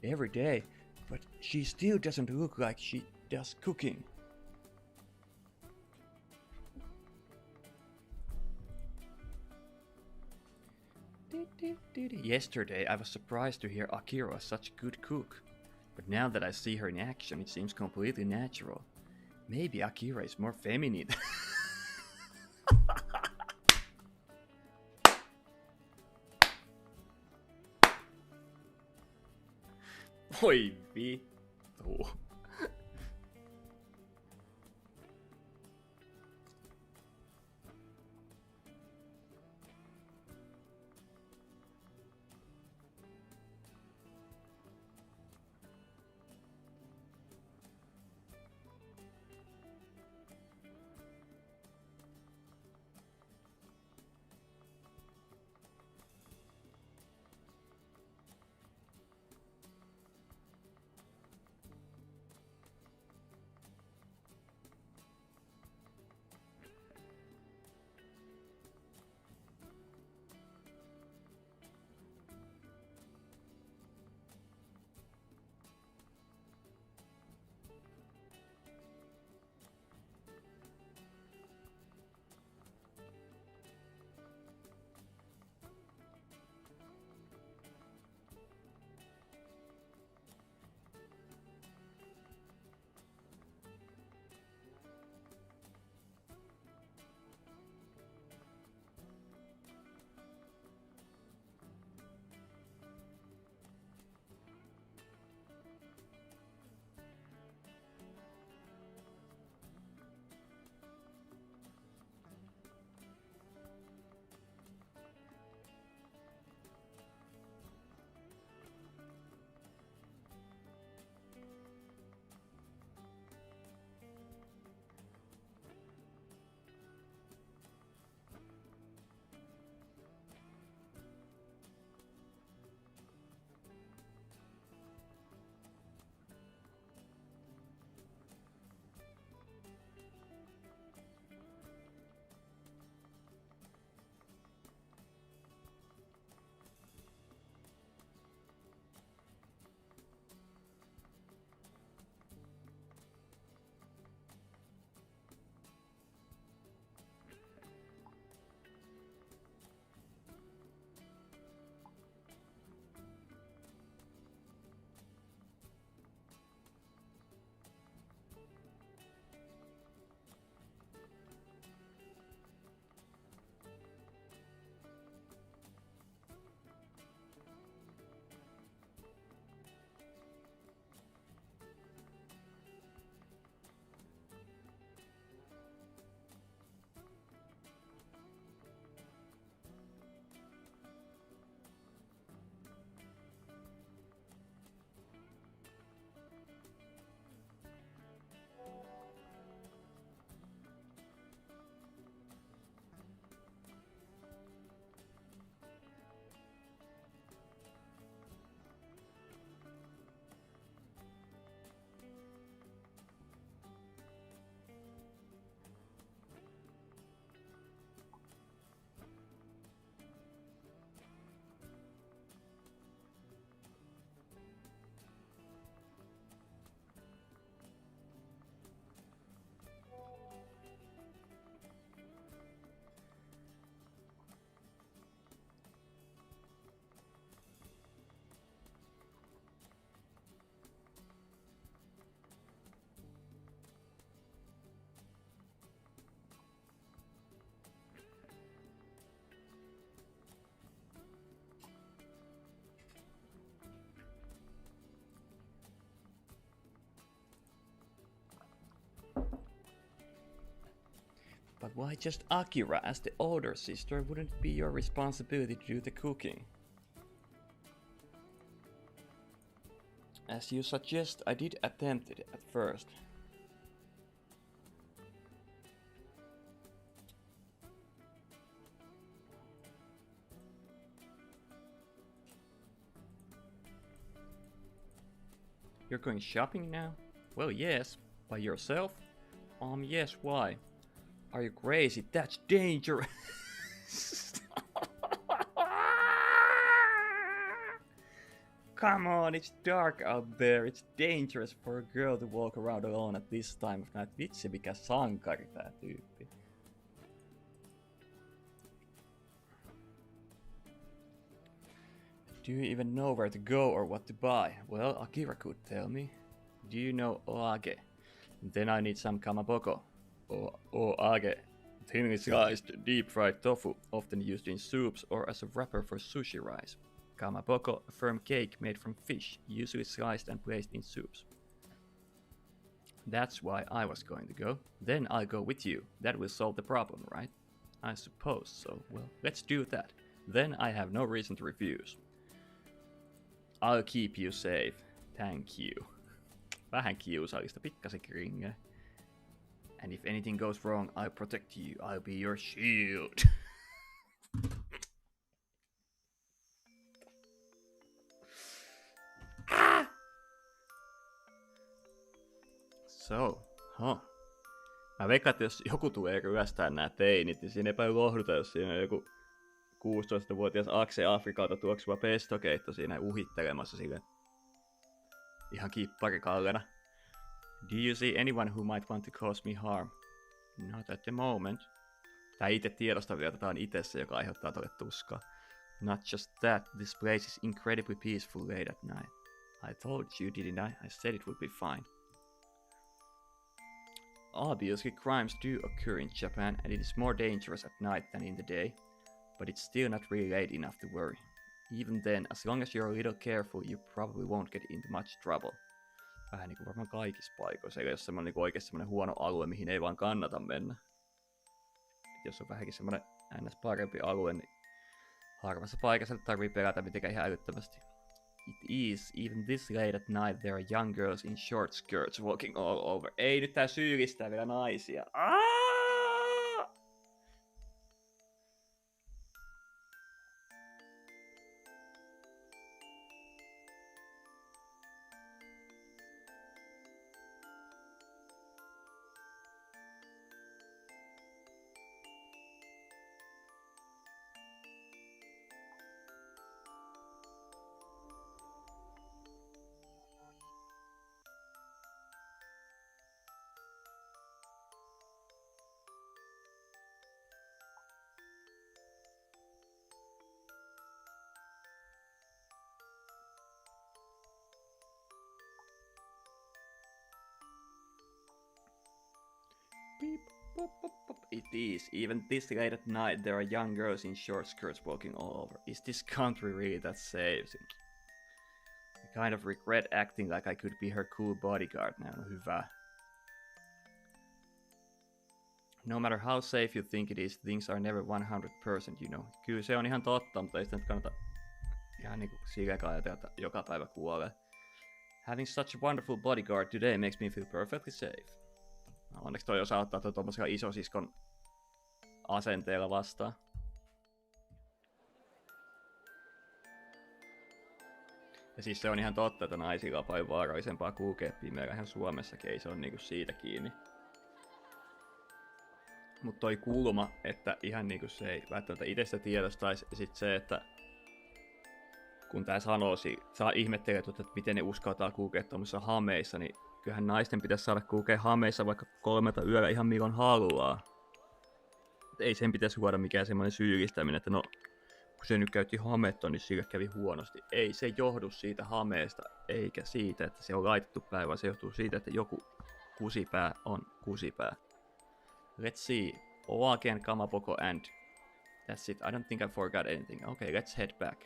Every day? But she still doesn't look like she does cooking. Yesterday, I was surprised to hear Akira was such a good cook. But now that I see her in action, it seems completely natural. Maybe Akira is more feminine. Voi vittu. But why just Akira? As the older sister, wouldn't it be your responsibility to do the cooking? As you suggest, I did attempt it at first. You're going shopping now? Well, yes. By yourself? Yes, why? Are you crazy? That's dangerous! Come on, it's dark out there. It's dangerous for a girl to walk around alone at this time of night. Vitsi, mikä sankari tää tyyppi. Do you even know where to go or what to buy? Well, Akira could tell me. Do you know oage? Then I need some kamaboko. Oage. Thinly sliced, deep-fried tofu, often used in soups or as a wrapper for sushi rice. Kamaboko, a firm cake made from fish, usually sliced and placed in soups. That's why I was going to go. Then I'll go with you. That will solve the problem, right? I suppose so. Well, let's do that. Then I have no reason to refuse. I'll keep you safe. Thank you. Vähän kiusallista, pikkasen kringe. And if anything goes wrong, I'll protect you. I'll be your shield. So, Mä veikkaan, että jos joku tulee ryöstää nää teinit, niin siinä ei paljon lohduta, jos siinä on joku 16-vuotias Akse Afrikalta tuoksuva pestokeitto siinä uhittelemassa sille ihan kipparikallena. Do you see anyone who might want to cause me harm? Not at the moment. Tää itse tiedostaa vielä, että tää on itse se, joka aiheuttaa tolle tuskaa. Not just that, this place is incredibly peaceful late at night. I told you, didn't I? I said it would be fine. Obviously, crimes do occur in Japan, and it is more dangerous at night than in the day, but it's still not really late enough to worry. Even then, as long as you're a little careful, you probably won't get into much trouble. Vähän niinku varmaan kaikissa paikoissa, eikä jos semmonen niinku oikeesti semmonen huono alue, mihin ei vaan kannata mennä. Et jos on vähänkin semmonen ns. Parempi alue, niin harvassa paikassa tarvii pelätä mitenkään ihan älyttömästi. It is, even this late at night, there are young girls in short skirts walking all over. Ei, nyt tää syyllistää vielä naisia. It is, even this late at night, there are young girls in short skirts walking all over. Is this country really that safe? I kind of regret acting like I could be her cool bodyguard now. No hyvä. No matter how safe you think it is, things are never 100%, you know. Kyllä se on ihan totta, mutta ei sitä nyt kannata ihan niinku silläkään ajatella, että joka päivä kuolee. Having such a wonderful bodyguard today makes me feel perfectly safe. Onneksi toi osaa ottaa toi tommosella isosiskon asenteella vastaan. Ja siis se on ihan totta, että naisilla on paljon vaarallisempaa kulkea pimeällä ihan Suomessakin, ei se on niinku siitä kiinni. Mut toi kulma, että ihan niinku se ei välttämättä itse sitä tiedostaisi, ja sit se, että kun tää sanoo, saa ihmettelee, että miten ne uskaltaa kulkea tuommoisissa hameissa, niin kyllähän naisten pitäisi saada kulkea hameissa vaikka 3 yöllä ihan milloin haluaa. Ei sen pitäisi huoda mikään semmoinen syyllistäminen, että no, kun se nyt käytti hametta, niin sille kävi huonosti. Ei se johdu siitä hameesta, eikä siitä, että se on laitettu päin, vaan se johtuu siitä, että joku kusipää on kusipää. Let's see. Oake and kamaboko and... That's it, I don't think I forgot anything. Okay, let's head back.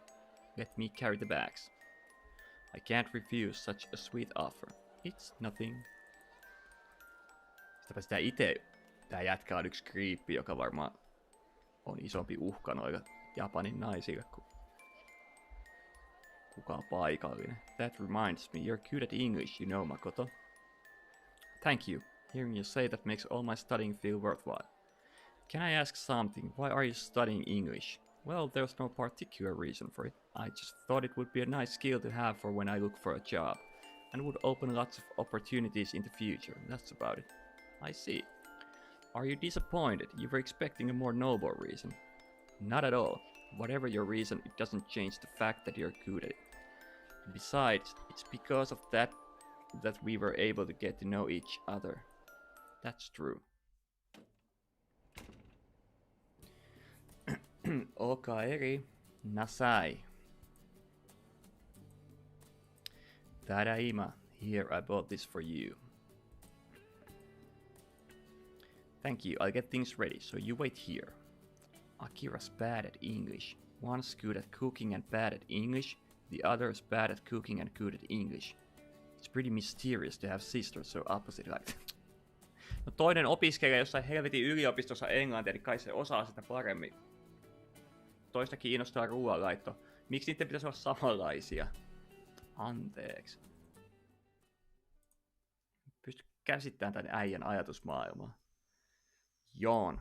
Let me carry the bags. I can't refuse such a sweet offer. It's nothing. Sitäpä sitä ite Tää jätkä on yksi kriippi, joka varmaan on isompi uhka noilla Japanin naisille kuin kukaan paikallinen. That reminds me, you're good at English, you know, Makoto. Thank you. Hearing you say that makes all my studying feel worthwhile. Can I ask something? Why are you studying English? Well, there's no particular reason for it. I just thought it would be a nice skill to have for when I look for a job, and would open lots of opportunities in the future. That's about it. I see. Are you disappointed? You were expecting a more noble reason. Not at all. Whatever your reason, it doesn't change the fact that you're good at it. Besides, it's because of that we were able to get to know each other. That's true. Okaeri Nasai. Tadaima, here I bought this for you. Thank you, I'll get things ready, so you wait here. Akira's bad at English. One's good at cooking and bad at English, the other's bad at cooking and good at English. It's pretty mysterious to have sisters so opposite like that. No toinen opiskelee jossain helvetin yliopistossa englantia, niin kai se osaa sitä paremmin. Toista kiinnostaa ruoanlaitto. Miksi niiden pitäisi olla samanlaisia? Anteeksi. Pysty käsittämään tämän äijän ajatusmaailmaa. Yawn.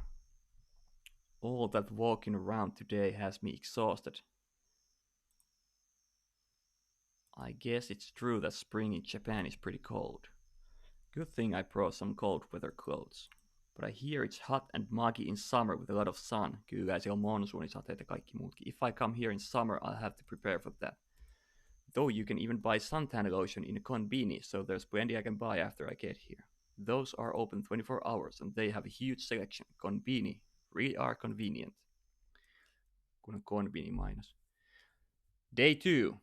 All that walking around today has me exhausted. I guess it's true that spring in Japan is pretty cold. Good thing I brought some cold weather clothes. But I hear it's hot and muggy in summer with a lot of sun. Kyllä siellä on monsuunisateet ja kaikki muutkin. If I come here in summer, I'll have to prepare for that. Though you can even buy suntan lotion in a konbini, so there's plenty I can buy after I get here. Those are open 24 hours and they have a huge selection. Konbini really are convenient. Kun on konbini mainos. Day 2.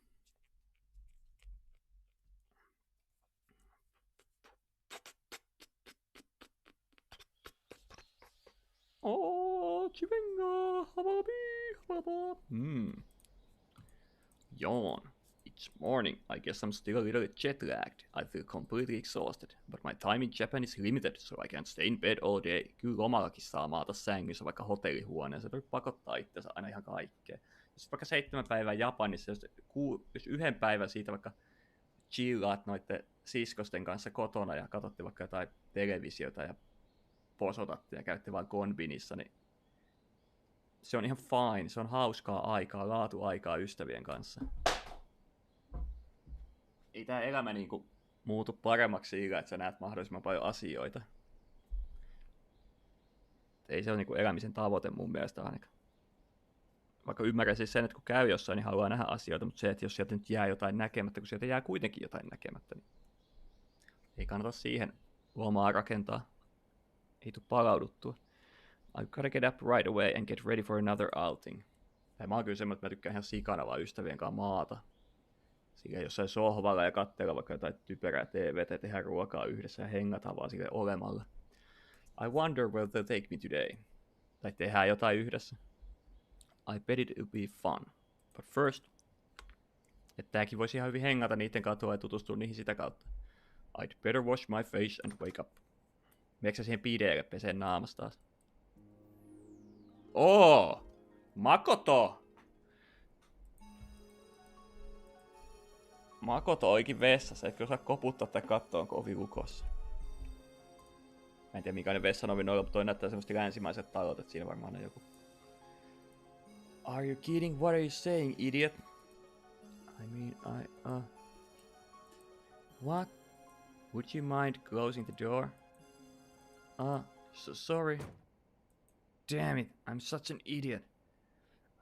Oh, chivenga, hababi, hababa. Yawn. It's morning. I guess I'm still a little jet-lagged. I feel completely exhausted, but my time in Japan is limited, so I can't stay in bed all day. Kyllä lomallakin saa maata sängyssä vaikka hotellihuoneessa. Se pakottaa itsensä aina ihan kaikkea. Jos vaikka 7 päivää Japanissa, jos 1 päivän siitä vaikka chillaat noitten siskosten kanssa kotona ja katsotte vaikka jotain televisiota ja posotatte ja käytte vaan konbinissa, niin se on ihan fine. Se on hauskaa aikaa, laatuaikaa ystävien kanssa. Ei tää elämä niinku muutu paremmaksi sillä, että sä näet mahdollisimman paljon asioita. Ei se ole niinku elämisen tavoite mun mielestä ainakaan. Vaikka ymmärrän siis sen, että kun käy jossain, niin haluaa nähdä asioita, mutta se, että jos sieltä nyt jää jotain näkemättä, kun sieltä jää kuitenkin jotain näkemättä, niin ei kannata siihen lomaa rakentaa. Ei tule palauduttua. I gotta get up right away and get ready for another outing. Tai mä oon kyllä semmoinen, että mä tykkään ihan sikana vaan ystävien kanssa maata. Sillä jossain sohvalla ja katsella vaikka jotain typerää TVtä ja tehdä ruokaa yhdessä ja hengata vaan sille olemalla. I wonder where they'll take me today. Tai tehdään jotain yhdessä. I bet it'll be fun. But first, että tääkin voisi ihan hyvin hengata niiden kautta ja tutustua niihin sitä kautta. I'd better wash my face and wake up. Meneekö sä siihen pideelle peseen naamasta taas? Oo! Makoto! Makoto oikein vessassa, etkö osaa koputtaa tai katsoa, onko ovi lukossa. Mä en tiedä minkäinen vessanovi noilla, mutta toi näyttää semmoista länsimaiset talot, että siinä varmaan on joku. Are you kidding? What are you saying, idiot? I mean, What? Would you mind closing the door? So sorry. Damn it, I'm such an idiot.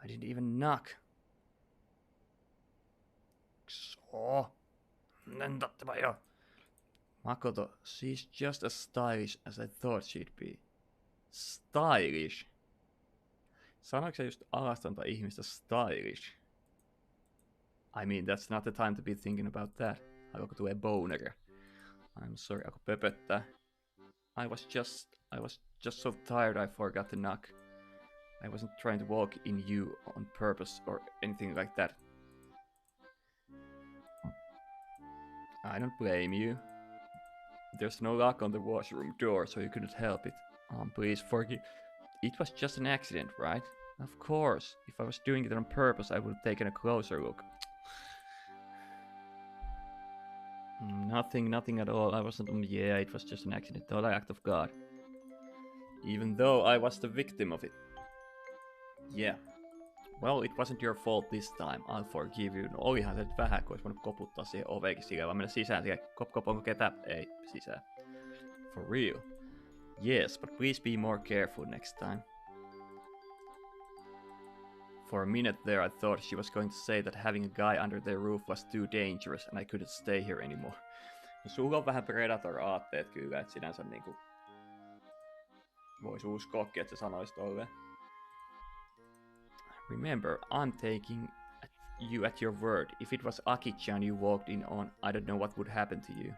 I didn't even knock. So. Nendattava jo. Makoto, she's just as stylish as I thought she'd be. Stylish? Sanoiko sä just alastonta ihmistä stylish? I mean, that's not the time to be thinking about that. Alko tulee boner? I'm sorry, alko pöpöttää? I was just so tired I forgot to knock. I wasn't trying to walk in you on purpose or anything like that. I don't blame you. There's no lock on the washroom door, so you couldn't help it. Please forgive. It was just an accident, right? Of course. If I was doing it on purpose, I would have taken a closer look. Nothing at all. I wasn't. Yeah, it was just an accident. Total act of God. Even though I was the victim of it. Yeah. Well, it wasn't your fault this time. I'll forgive you. No, olihan se nyt vähän, kun olisi voinut koputtaa siihen oveenkin sillä vaan mennä sisään. Siellä, kop, onko ketä? Ei, sisään. For real. Yes, but please be more careful next time. For a minute there, I thought she was going to say that having a guy under their roof was too dangerous and I couldn't stay here anymore. No, sulla on vähän Predator-aatteet kyllä, että sinänsä niinku voisi uskoakin, että se sanoisi tolleen. Remember, I'm taking you at your word. If it was Aki-chan you walked in on, I don't know what would happen to you.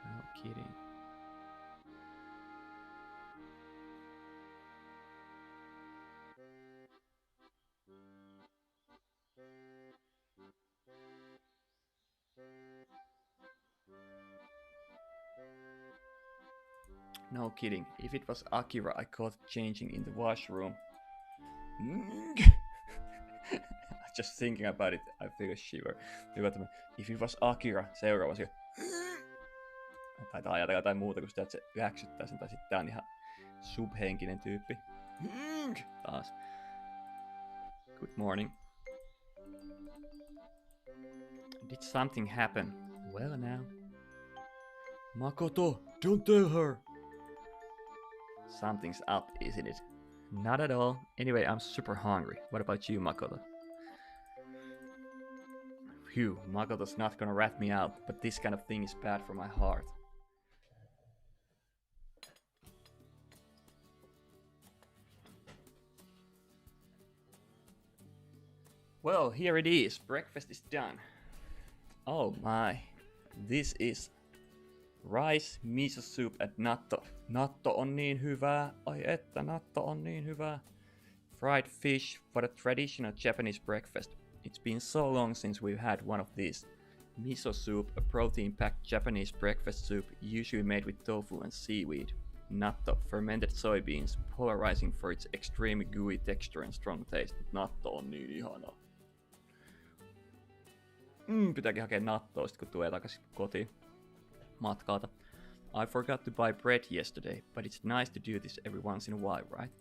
No kidding. No kidding. If it was Akira I caught changing in the washroom. Just thinking about it, I feel a shiver. If it was Akira, seuraava. Taitaa ajatella jotain muuta kuin sitä, että se läksyttää sen, tai sitten tää on ihan subhenkinen tyyppi. Taas. Good morning. Did something happen? Well now. Makoto, don't tell her! Something's up, isn't it? Not at all. Anyway, I'm super hungry. What about you, Makoto? Phew, Makoto's not gonna rat me out, but this kind of thing is bad for my heart. Well, here it is. Breakfast is done. Oh my. This is rice, miso soup and natto. Natto on niin hyvää. Ai että, natto on niin hyvää. Fried fish for a traditional Japanese breakfast. It's been so long since we've had one of these. Miso soup, a protein-packed Japanese breakfast soup usually made with tofu and seaweed. Natto, fermented soybeans, polarizing for its extremely gooey texture and strong taste. Natto on niin ihanaa. Pitääkin hakea nattoa sit kun tulee takaisin kotiin matkalta. I forgot to buy bread yesterday, but it's nice to do this every once in a while, right?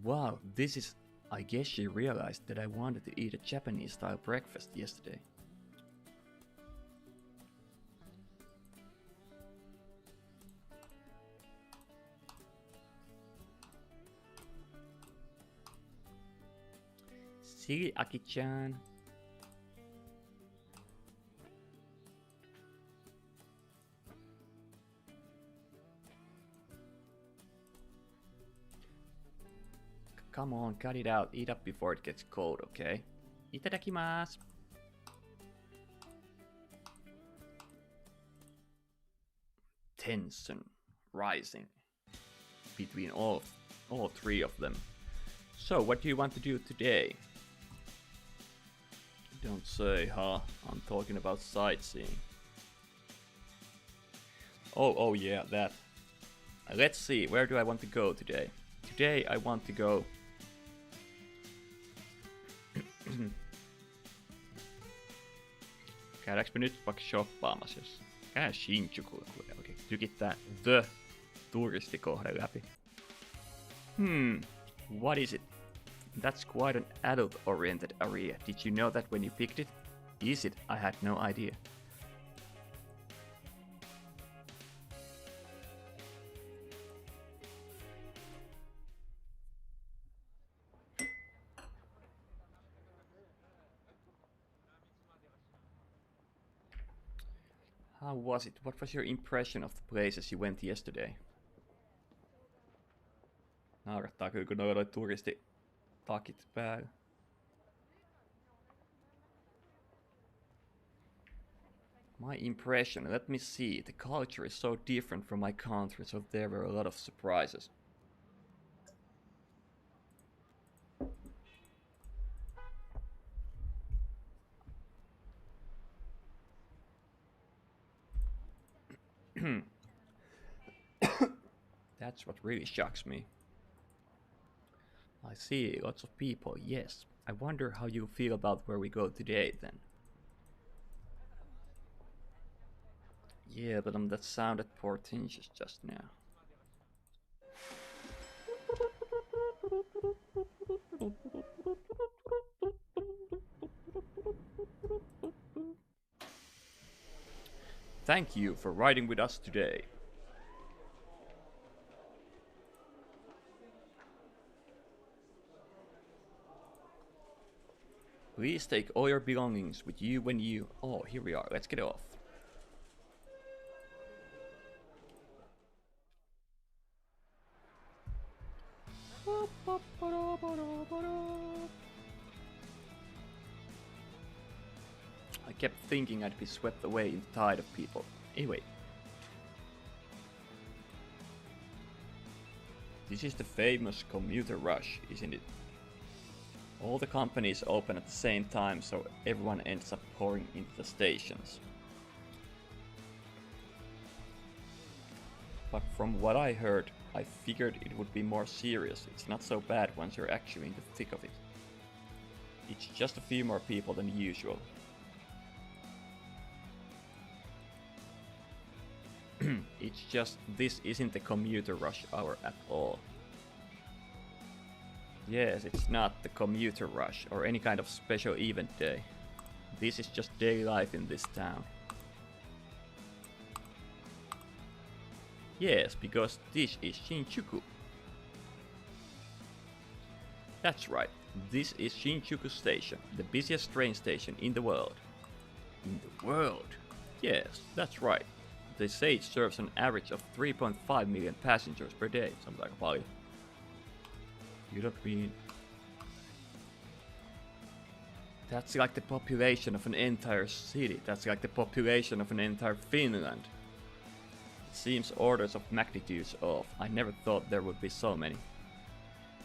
Wow, this is... I guess she realized that I wanted to eat a Japanese-style breakfast yesterday. See, Aki-chan. Come on, cut it out. Eat up before it gets cold, okay? Itadakimasu. Tension rising between all three of them. So, what do you want to do today? Don't say, huh? I'm talking about sightseeing. Oh yeah, that. Let's see, where do I want to go today? Today I want to go... Käydäänkö me nyt vaikka shoppaamassa, jos... Käydään Shinjukulla, kun oikein tykittää The turistikohde läpi. What is it? That's quite an adult-oriented area. Did you know that when you picked it? Is it? I had no idea. How was it? What was your impression of the places you went yesterday? Naurattaa kyllä, kun noilla turistitakit päällä. My impression, let me see. The culture is so different from my country, so there were a lot of surprises. That's what really shocks me. I see lots of people, yes. I wonder how you feel about where we go today then. Yeah, but that sounded portentous just now. Thank you for riding with us today. Please take all your belongings with you when you... Oh, here we are. Let's get off. I kept thinking I'd be swept away in the tide of people. Anyway. This is the famous commuter rush, isn't it? All the companies open at the same time, so everyone ends up pouring into the stations. But from what I heard, I figured it would be more serious. It's not so bad once you're actually in the thick of it. It's just a few more people than usual. It's just this isn't the commuter rush hour at all. Yes, it's not the commuter rush or any kind of special event day. This is just daily life in this town. Yes, because this is Shinjuku. That's right, this is Shinjuku Station, the busiest train station in the world. In the world? Yes, that's right. They say it serves an average of 3.5 million passengers per day, something like paljon. You don't mean... That's like the population of an entire city. That's like the population of an entire Finland. It seems orders of magnitudes off. I never thought there would be so many.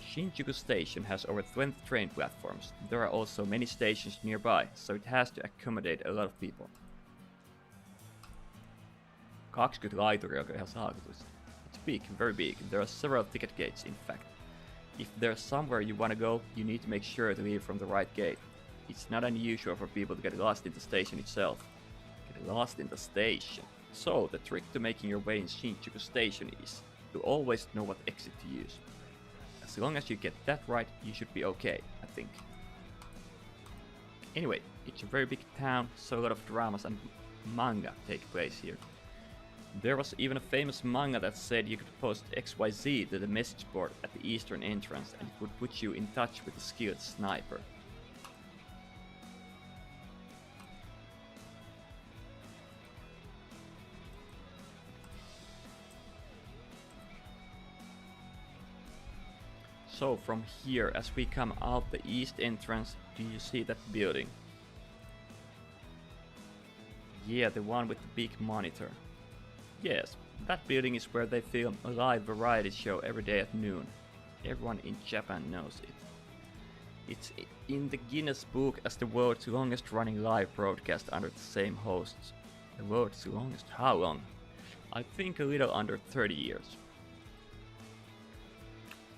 Shinjuku Station has over 20 train platforms. There are also many stations nearby, so it has to accommodate a lot of people. 20 laituria, joka ihan saavutusta. It's big, very big. There are several ticket gates, in fact. If there's somewhere you want to go, you need to make sure to leave from the right gate. It's not unusual for people to get lost in the station itself. Get lost in the station. So, the trick to making your way in Shinjuku Station is to always know what exit to use. As long as you get that right, you should be okay, I think. Anyway, it's a very big town, so a lot of dramas and manga take place here. There was even a famous manga that said you could post XYZ to the message board at the eastern entrance and it would put you in touch with a skilled sniper. So from here, as we come out the east entrance, do you see that building? Yeah, the one with the big monitor. Yes, that building is where they film a live variety show every day at noon. Everyone in Japan knows it. It's in the Guinness Book as the world's longest running live broadcast under the same hosts. The world's longest? How long? I think a little under 30 years.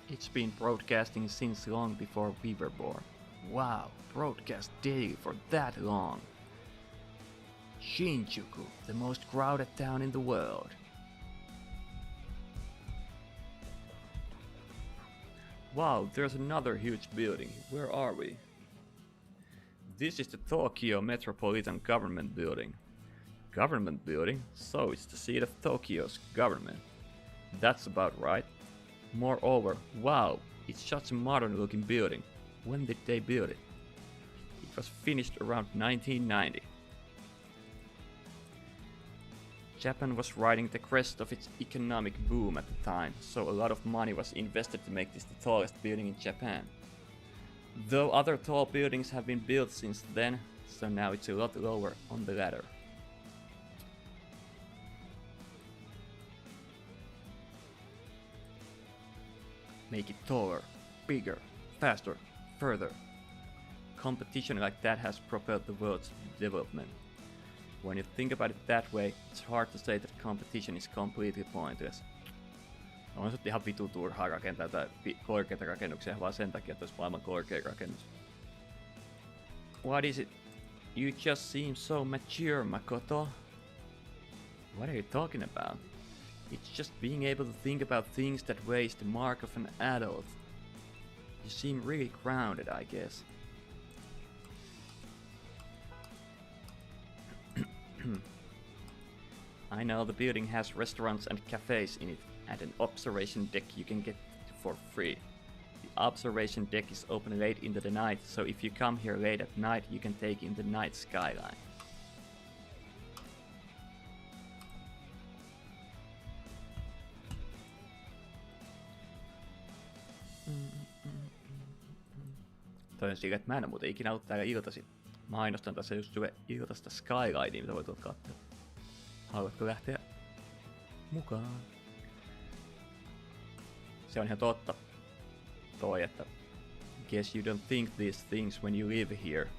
It's been broadcasting since long before we were born. Wow, broadcast daily for that long. Shinjuku, the most crowded town in the world. Wow, there's another huge building. Where are we? This is the Tokyo Metropolitan Government Building. Government building? So it's the seat of Tokyo's government. That's about right. Moreover, wow, it's such a modern looking building. When did they build it? It was finished around 1990. Japan was riding the crest of its economic boom at the time, so a lot of money was invested to make this the tallest building in Japan. Though other tall buildings have been built since then, so now it's a lot lower on the ladder. Make it taller, bigger, faster, further. Competition like that has propelled the world's development. When you think about it that way, it's hard to say that competition is completely pointless. On se ihan vitu turhaa rakentaa korkeita rakennuksia vaan sen takia, että olisi maailman korkein rakennus. What is it? You just seem so mature, Makoto. What are you talking about? It's just being able to think about things that way is the mark of an adult. You seem really grounded, I guess. I know the building has restaurants and cafes in it, and an observation deck you can get for free. The observation deck is open late into the night, so if you come here late at night, you can take in the night skyline. Toi on sillä, että mä en ole muuten ikinä ollut täällä iltaisin. Mainostan tässä just sulle iltaista skylinea, mitä voit katsoa. Haluatko lähteä mukaan? Se on ihan totta. Toi, että guess you don't think these things when you live here.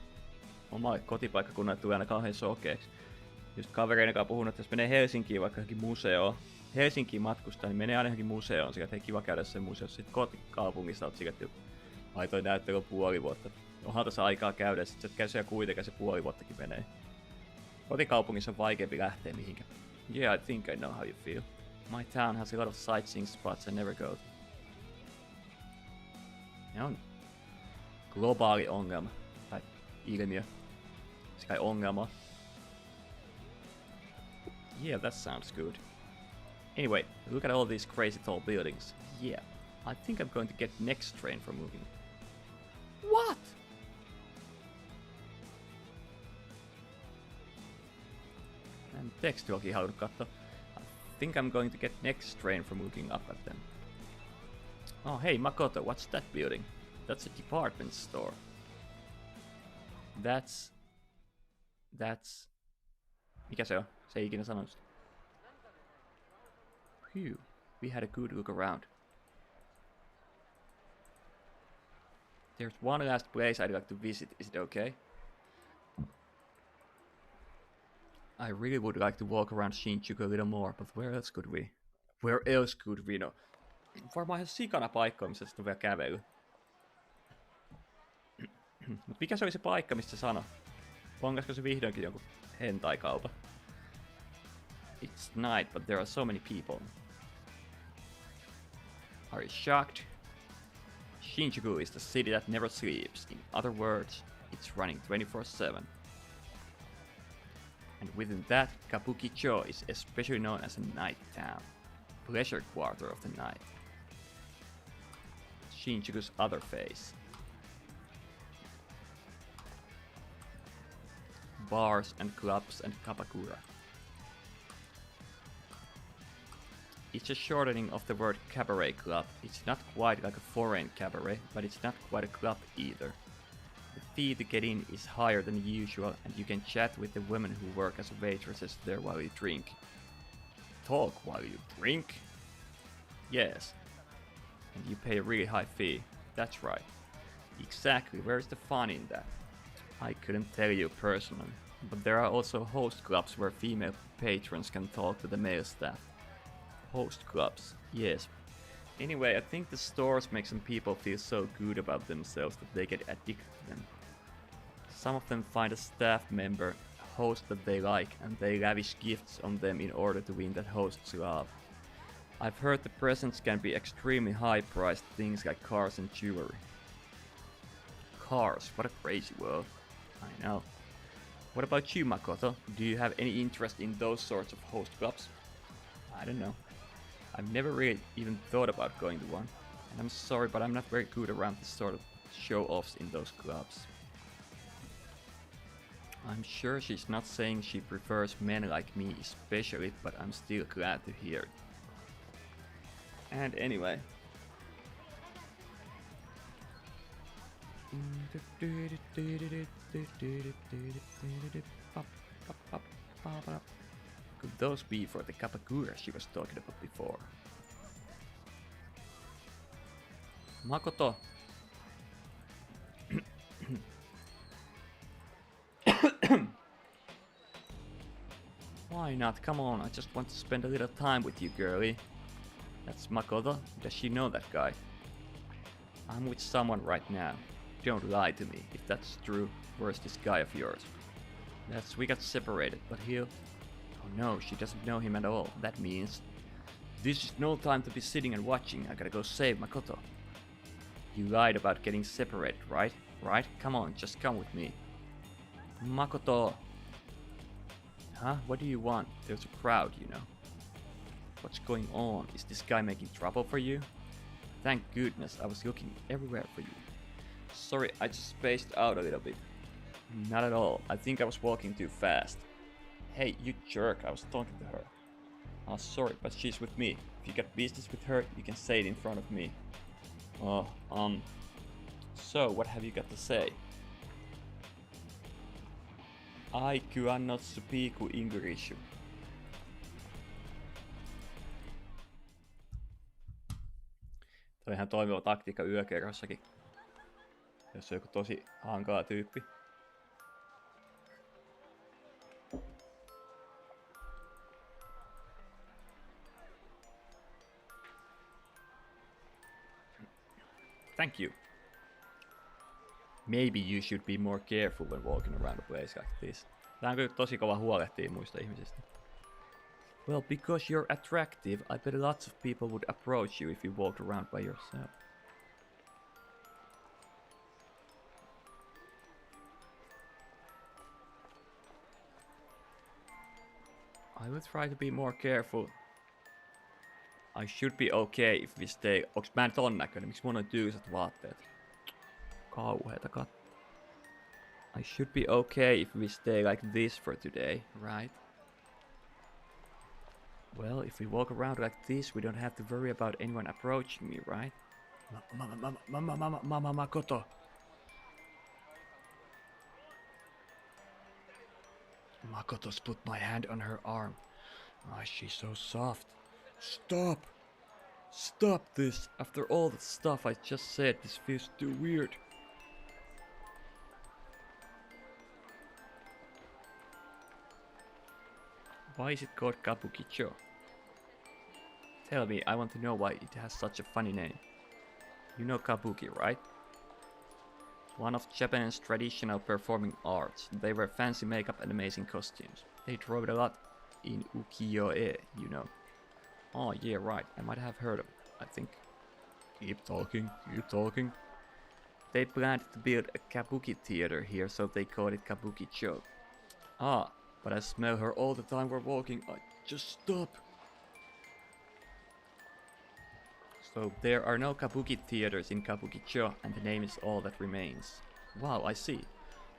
Omalle kotipaikkakunnalle tulee aina kauhean sokeeksi. Just kavereiden kanssa puhunut, että jos menee Helsinkiin vaikka johonkin museoon. Helsinkiin matkustaa, niin menee aina johonkin museoon. Sillä että hei, kiva käydä sen museossa. Sitten kotikaupungissa oot sillä, että ai toi näyttely on puoli vuotta. Onhan tässä aikaa käydä, ja sit sä et käy siellä kuitenkaan, se puoli vuottakin menee. Kotikaupungissa on vaikeampi lähteä mihinkään. Yeah, I think I know how you feel. My town has a lot of sightseeing spots I never go to. Ne on globaali ongelma, tai ilmiö. Se kai ongelma. Yeah, that sounds good. Anyway, look at all these crazy tall buildings. Yeah, I think I'm going to get next train for moving. What? And tekstilogi halunnut katsoa. I think I'm going to get next train for looking up at them. Oh hey Makoto, what's that building? That's a department store. That's... Mikä se on? Se ei ikinä sanonut sitä. Phew, we had a good look around. There's one last place I'd like to visit, is it okay? I really would like to walk around Shinjuku a little more, but where else could we? Where else could we? No. Varmaan ihan sikana paikkoja, missä sitten on vielä kävely. Mut mikä se oli se paikka, mistä se sanoi? Pongasko se vihdoinkin jonkun hentai-kaupan? It's night, but there are so many people. Are you shocked? Shinjuku is the city that never sleeps. In other words, it's running 24/7. And within that, Kabuki-cho is especially known as a night town, pleasure quarter of the night. Shinjuku's other face. Bars and clubs and kabakura. It's a shortening of the word cabaret club. It's not quite like a foreign cabaret, but it's not quite a club either. The fee to get in is higher than usual, and you can chat with the women who work as waitresses there while you drink. Talk while you drink? Yes. And you pay a really high fee. That's right. Exactly, where's the fun in that? I couldn't tell you personally, but there are also host clubs where female patrons can talk to the male staff. Host clubs, yes. Anyway, I think the stores make some people feel so good about themselves that they get addicted to them. Some of them find a staff member, host that they like, and they lavish gifts on them in order to win that host's love. I've heard the presents can be extremely high-priced things like cars and jewelry. Cars, what a crazy world. I know. What about you, Makoto? Do you have any interest in those sorts of host clubs? I don't know. I've never really even thought about going to one. And I'm sorry, but I'm not very good around this sort of show-offs in those clubs. I'm sure she's not saying she prefers men like me especially, but I'm still glad to hear it. And anyway. Could those be for the Kapakura she was talking about before? Makoto! Why not? Come on, I just want to spend a little time with you, girlie. That's Makoto. Does she know that guy? I'm with someone right now. Don't lie to me. If that's true, where's this guy of yours? We got separated, but he'll... Oh no, she doesn't know him at all. That means... This is no time to be sitting and watching. I gotta go save Makoto. You lied about getting separated, right? Right? Come on, just come with me. Makoto! Huh? What do you want? There's a crowd, you know. What's going on? Is this guy making trouble for you? Thank goodness, I was looking everywhere for you. Sorry, I just spaced out a little bit. Not at all. I think I was walking too fast. Hey, you jerk, I was talking to her. Oh, sorry, but she's with me. If you got business with her, you can say it in front of me. So, what have you got to say? I cannot speak English. Tämä on ihan toimiva taktiikka yökerhossakin. Jos on joku tosi hankala tyyppi. Thank you. Maybe you should be more careful when walking around a place like this. Tää on kyllä tosi kova huolehtia muista ihmisistä. Well, because you're attractive, I bet lots of people would approach you if you walked around by yourself. I will try to be more careful. I should be okay if we stay... Onks mä ton näköinen? Miksi mun on tyysät vaatteet? Kauheeta katsoa. I should be okay if we stay like this for today, right? Well, if we walk around like this, we don't have to worry about anyone approaching me, right? Mama, Makoto. Makoto's put my hand on her arm. Oh, she's so soft. Stop! Stop this! After all the stuff I just said, this feels too weird. Why is it called Kabukicho? Tell me, I want to know why it has such a funny name. You know Kabuki, right? One of Japan's traditional performing arts. They wear fancy makeup and amazing costumes. They draw it a lot in ukiyo-e, you know. Oh yeah, right, I might have heard of it, I think. Keep talking, keep talking. They planned to build a kabuki theater here, so they called it Kabukicho. Ah, but I smell her all the time we're walking. Just stop. So there are no kabuki theaters in Kabukicho, and the name is all that remains. Wow, I see.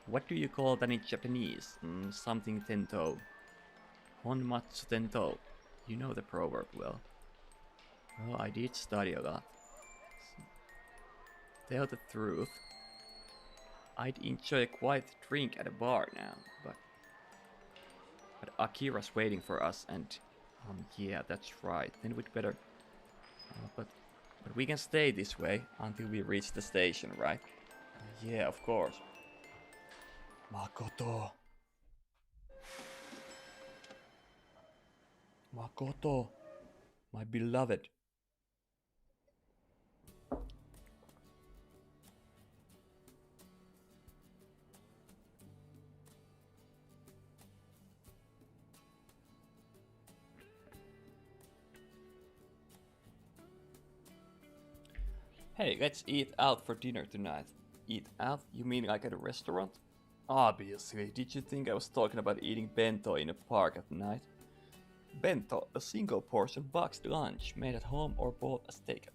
What do you call that in Japanese? Something tento. Honmatsu tento. You know the proverb well. Well, I did study a lot. Tell the truth. I'd enjoy a quiet drink at a bar now, but Akira's waiting for us, and yeah, that's right. Then we'd better. But we can stay this way until we reach the station, right? Yeah, of course. Makoto. Makoto, my beloved. Hey, let's eat out for dinner tonight. Eat out? You mean like at a restaurant? Obviously, did you think I was talking about eating bento in a park at night? Bento, a single portion boxed lunch made at home or bought as takeout.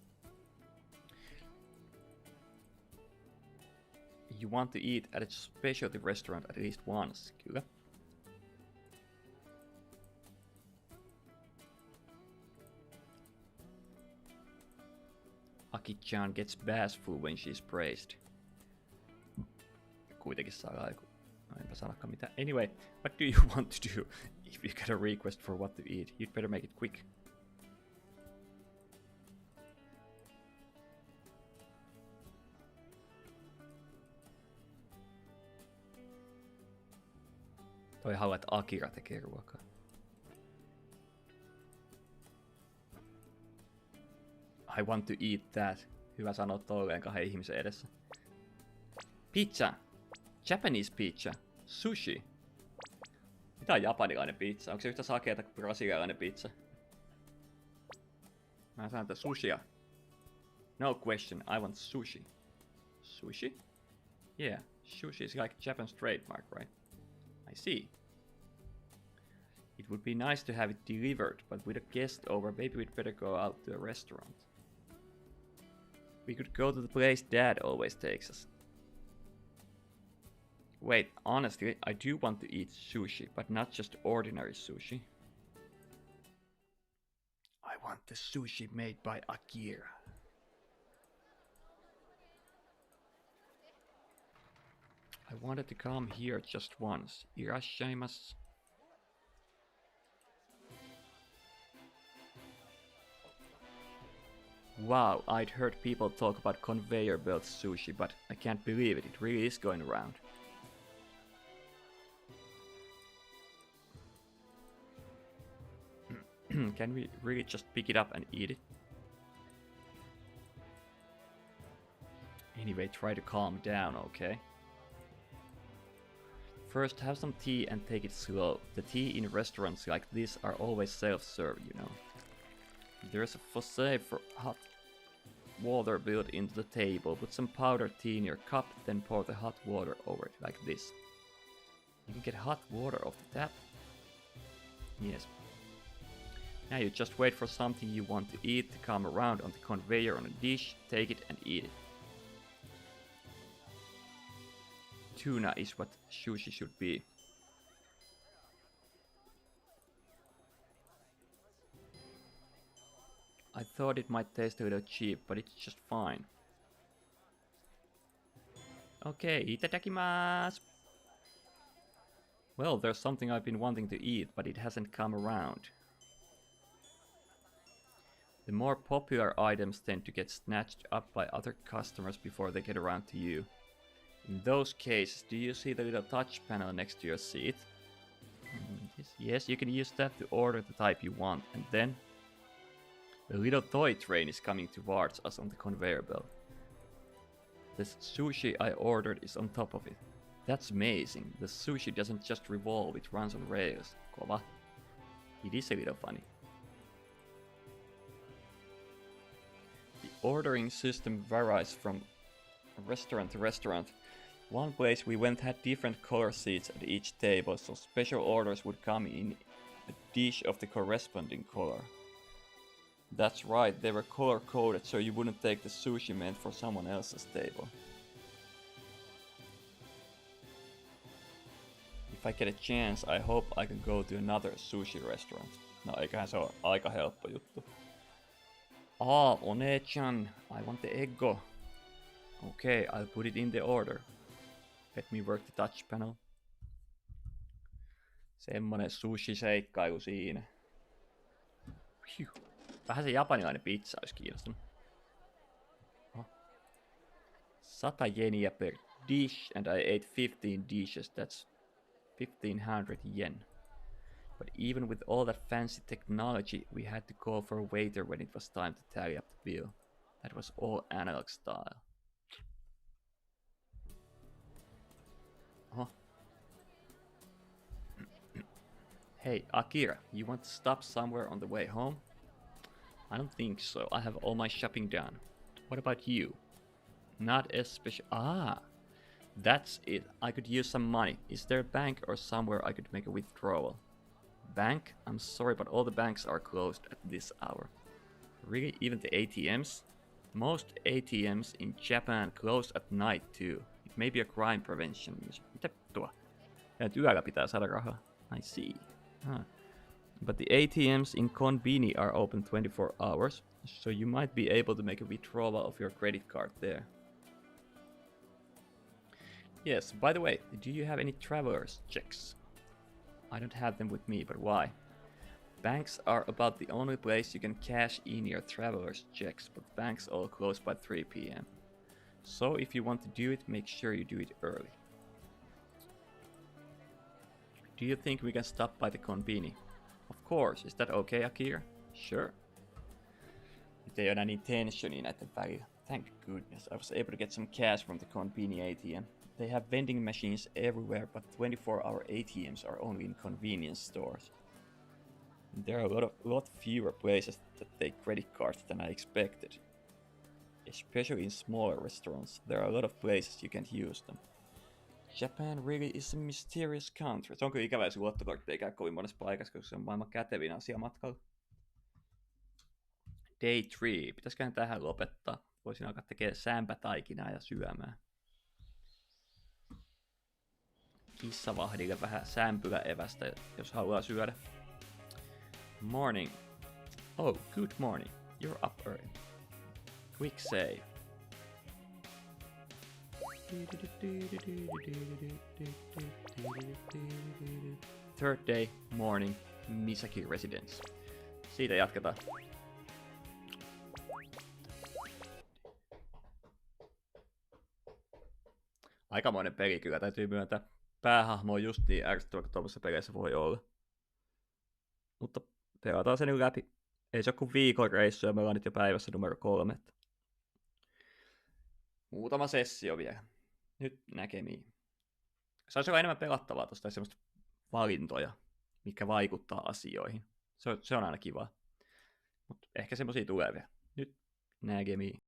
You want to eat at a specialty restaurant at least once, kyllä? Aki-chan gets bashful when she's praised. Kuitenkin saa joku. Enpä sanakaan mitään. Anyway, what do you want to do? If you get a request for what to eat, you'd better make it quick. Toi haluaa, että Akira tekee ruokaa. I want to eat that. Hyvä sanoa tolleen 2 ihmisen edessä. Pizza! Japanese pizza! Sushi! Mitä on japanilainen pizza? Onko se yhtä sakeata kuin brasilialainen pizza? Mä saan tätä sushia. No question, I want sushi. Sushi? Yeah, sushi is like Japan's trademark, right? I see. It would be nice to have it delivered, but with a guest over, maybe we'd better go out to a restaurant. We could go to the place Dad always takes us. Wait, honestly, I do want to eat sushi, but not just ordinary sushi. I want the sushi made by Akira. I wanted to come here just once. Irashaimasu. Wow, I'd heard people talk about conveyor belt sushi, but I can't believe it. It really is going around. Can we really just pick it up and eat it? Anyway, try to calm down, okay? First, have some tea and take it slow. The tea in restaurants like this are always self-serve, you know. There's a faucet for hot water built into the table. Put some powdered tea in your cup, then pour the hot water over it, like this. You can get hot water off the tap? Yes. Now you just wait for something you want to eat to come around on the conveyor on a dish, take it and eat it. Tuna is what sushi should be. I thought it might taste a little cheap, but it's just fine. Okay, itadakimasu! Well, there's something I've been wanting to eat, but it hasn't come around. The more popular items tend to get snatched up by other customers before they get around to you. In those cases, do you see the little touch panel next to your seat? Yes, you can use that to order the type you want, and then a little toy train is coming towards us on the conveyor belt. The sushi I ordered is on top of it. That's amazing. The sushi doesn't just revolve, it runs on rails. Kova. It is a little funny. The ordering system varies from restaurant to restaurant. One place we went had different color seats at each table, so special orders would come in a dish of the corresponding color. That's right, they were color coded so you wouldn't take the sushi meant for someone else's table. If I get a chance, I hope I can go to another sushi restaurant. No, eiköhän se ole aika helppo juttu. One-chan, I want the eggo. Okay, I'll put it in the order. Let me work the touch panel. Semmonen sushi-seikkailu siinä. Vähän se japanilainen pizza olisi kiinnostunut. 100 yeniä per dish, and I ate 15 dishes. That's 1500 yen. But even with all that fancy technology, we had to call for a waiter when it was time to tally up the bill. That was all analog style. Hey, Akira, you want to stop somewhere on the way home? I don't think so. I have all my shopping done. What about you? Not especially. That's it. I could use some money. Is there a bank or somewhere I could make a withdrawal? Bank? I'm sorry, but all the banks are closed at this hour. Really? Even the ATMs? Most ATMs in Japan close at night too. It may be a crime prevention measure. Mitä tuo? Ja nyt yöllä pitää saada rahaa. I see. But the ATMs in Konbini are open 24 hours, so you might be able to make a withdrawal of your credit card there. Yes, by the way, do you have any traveler's checks? I don't have them with me, but why? Banks are about the only place you can cash in your traveler's checks, but banks all close by 3 p.m. So if you want to do it, make sure you do it early. Do you think we can stop by the Konbini? Of course, is that okay, Akira? Sure. Nyt ei ole enää niin tensionia näiden välillä. Thank goodness, I was able to get some cash from the convenience ATM. They have vending machines everywhere, but 24-hour ATMs are only in convenience stores. There are a lot fewer places that take credit cards than I expected. Especially in smaller restaurants, there are a lot of places you can't use them. Japan really is a mysterious country. Se on kyllä ikävä, jos luottokortti ei käy kovin monessa paikassa, koska se on maailman kätevin asia matkalla. Day 3. Pitäisiköhän tähän lopettaa? Voisin alkaa tekemään sämpätaikinaa ja syömään. Kissavahdille vähän sämpyläevästä, jos haluaa syödä. Morning. Oh, good morning. You're up early. Quick save. Third day, morning, Misaki residence. Siitä jatketaan. Aikamoinen peli kyllä, täytyy myöntää. Päähahmo on just niin ärsyttävä, kun tuollaisessa peleissä voi olla. Mutta pelataan se nyt läpi. Ei se ole kuin viikon reissu ja me ollaan nyt jo päivässä numero 3. Muutama sessio vielä. Nyt näkemiin. Saisi olla enemmän pelattavaa tuosta ja semmoista valintoja, mitkä vaikuttaa asioihin. Se on aina kiva. Mutta ehkä semmosia tulee vielä. Nyt näkemiin.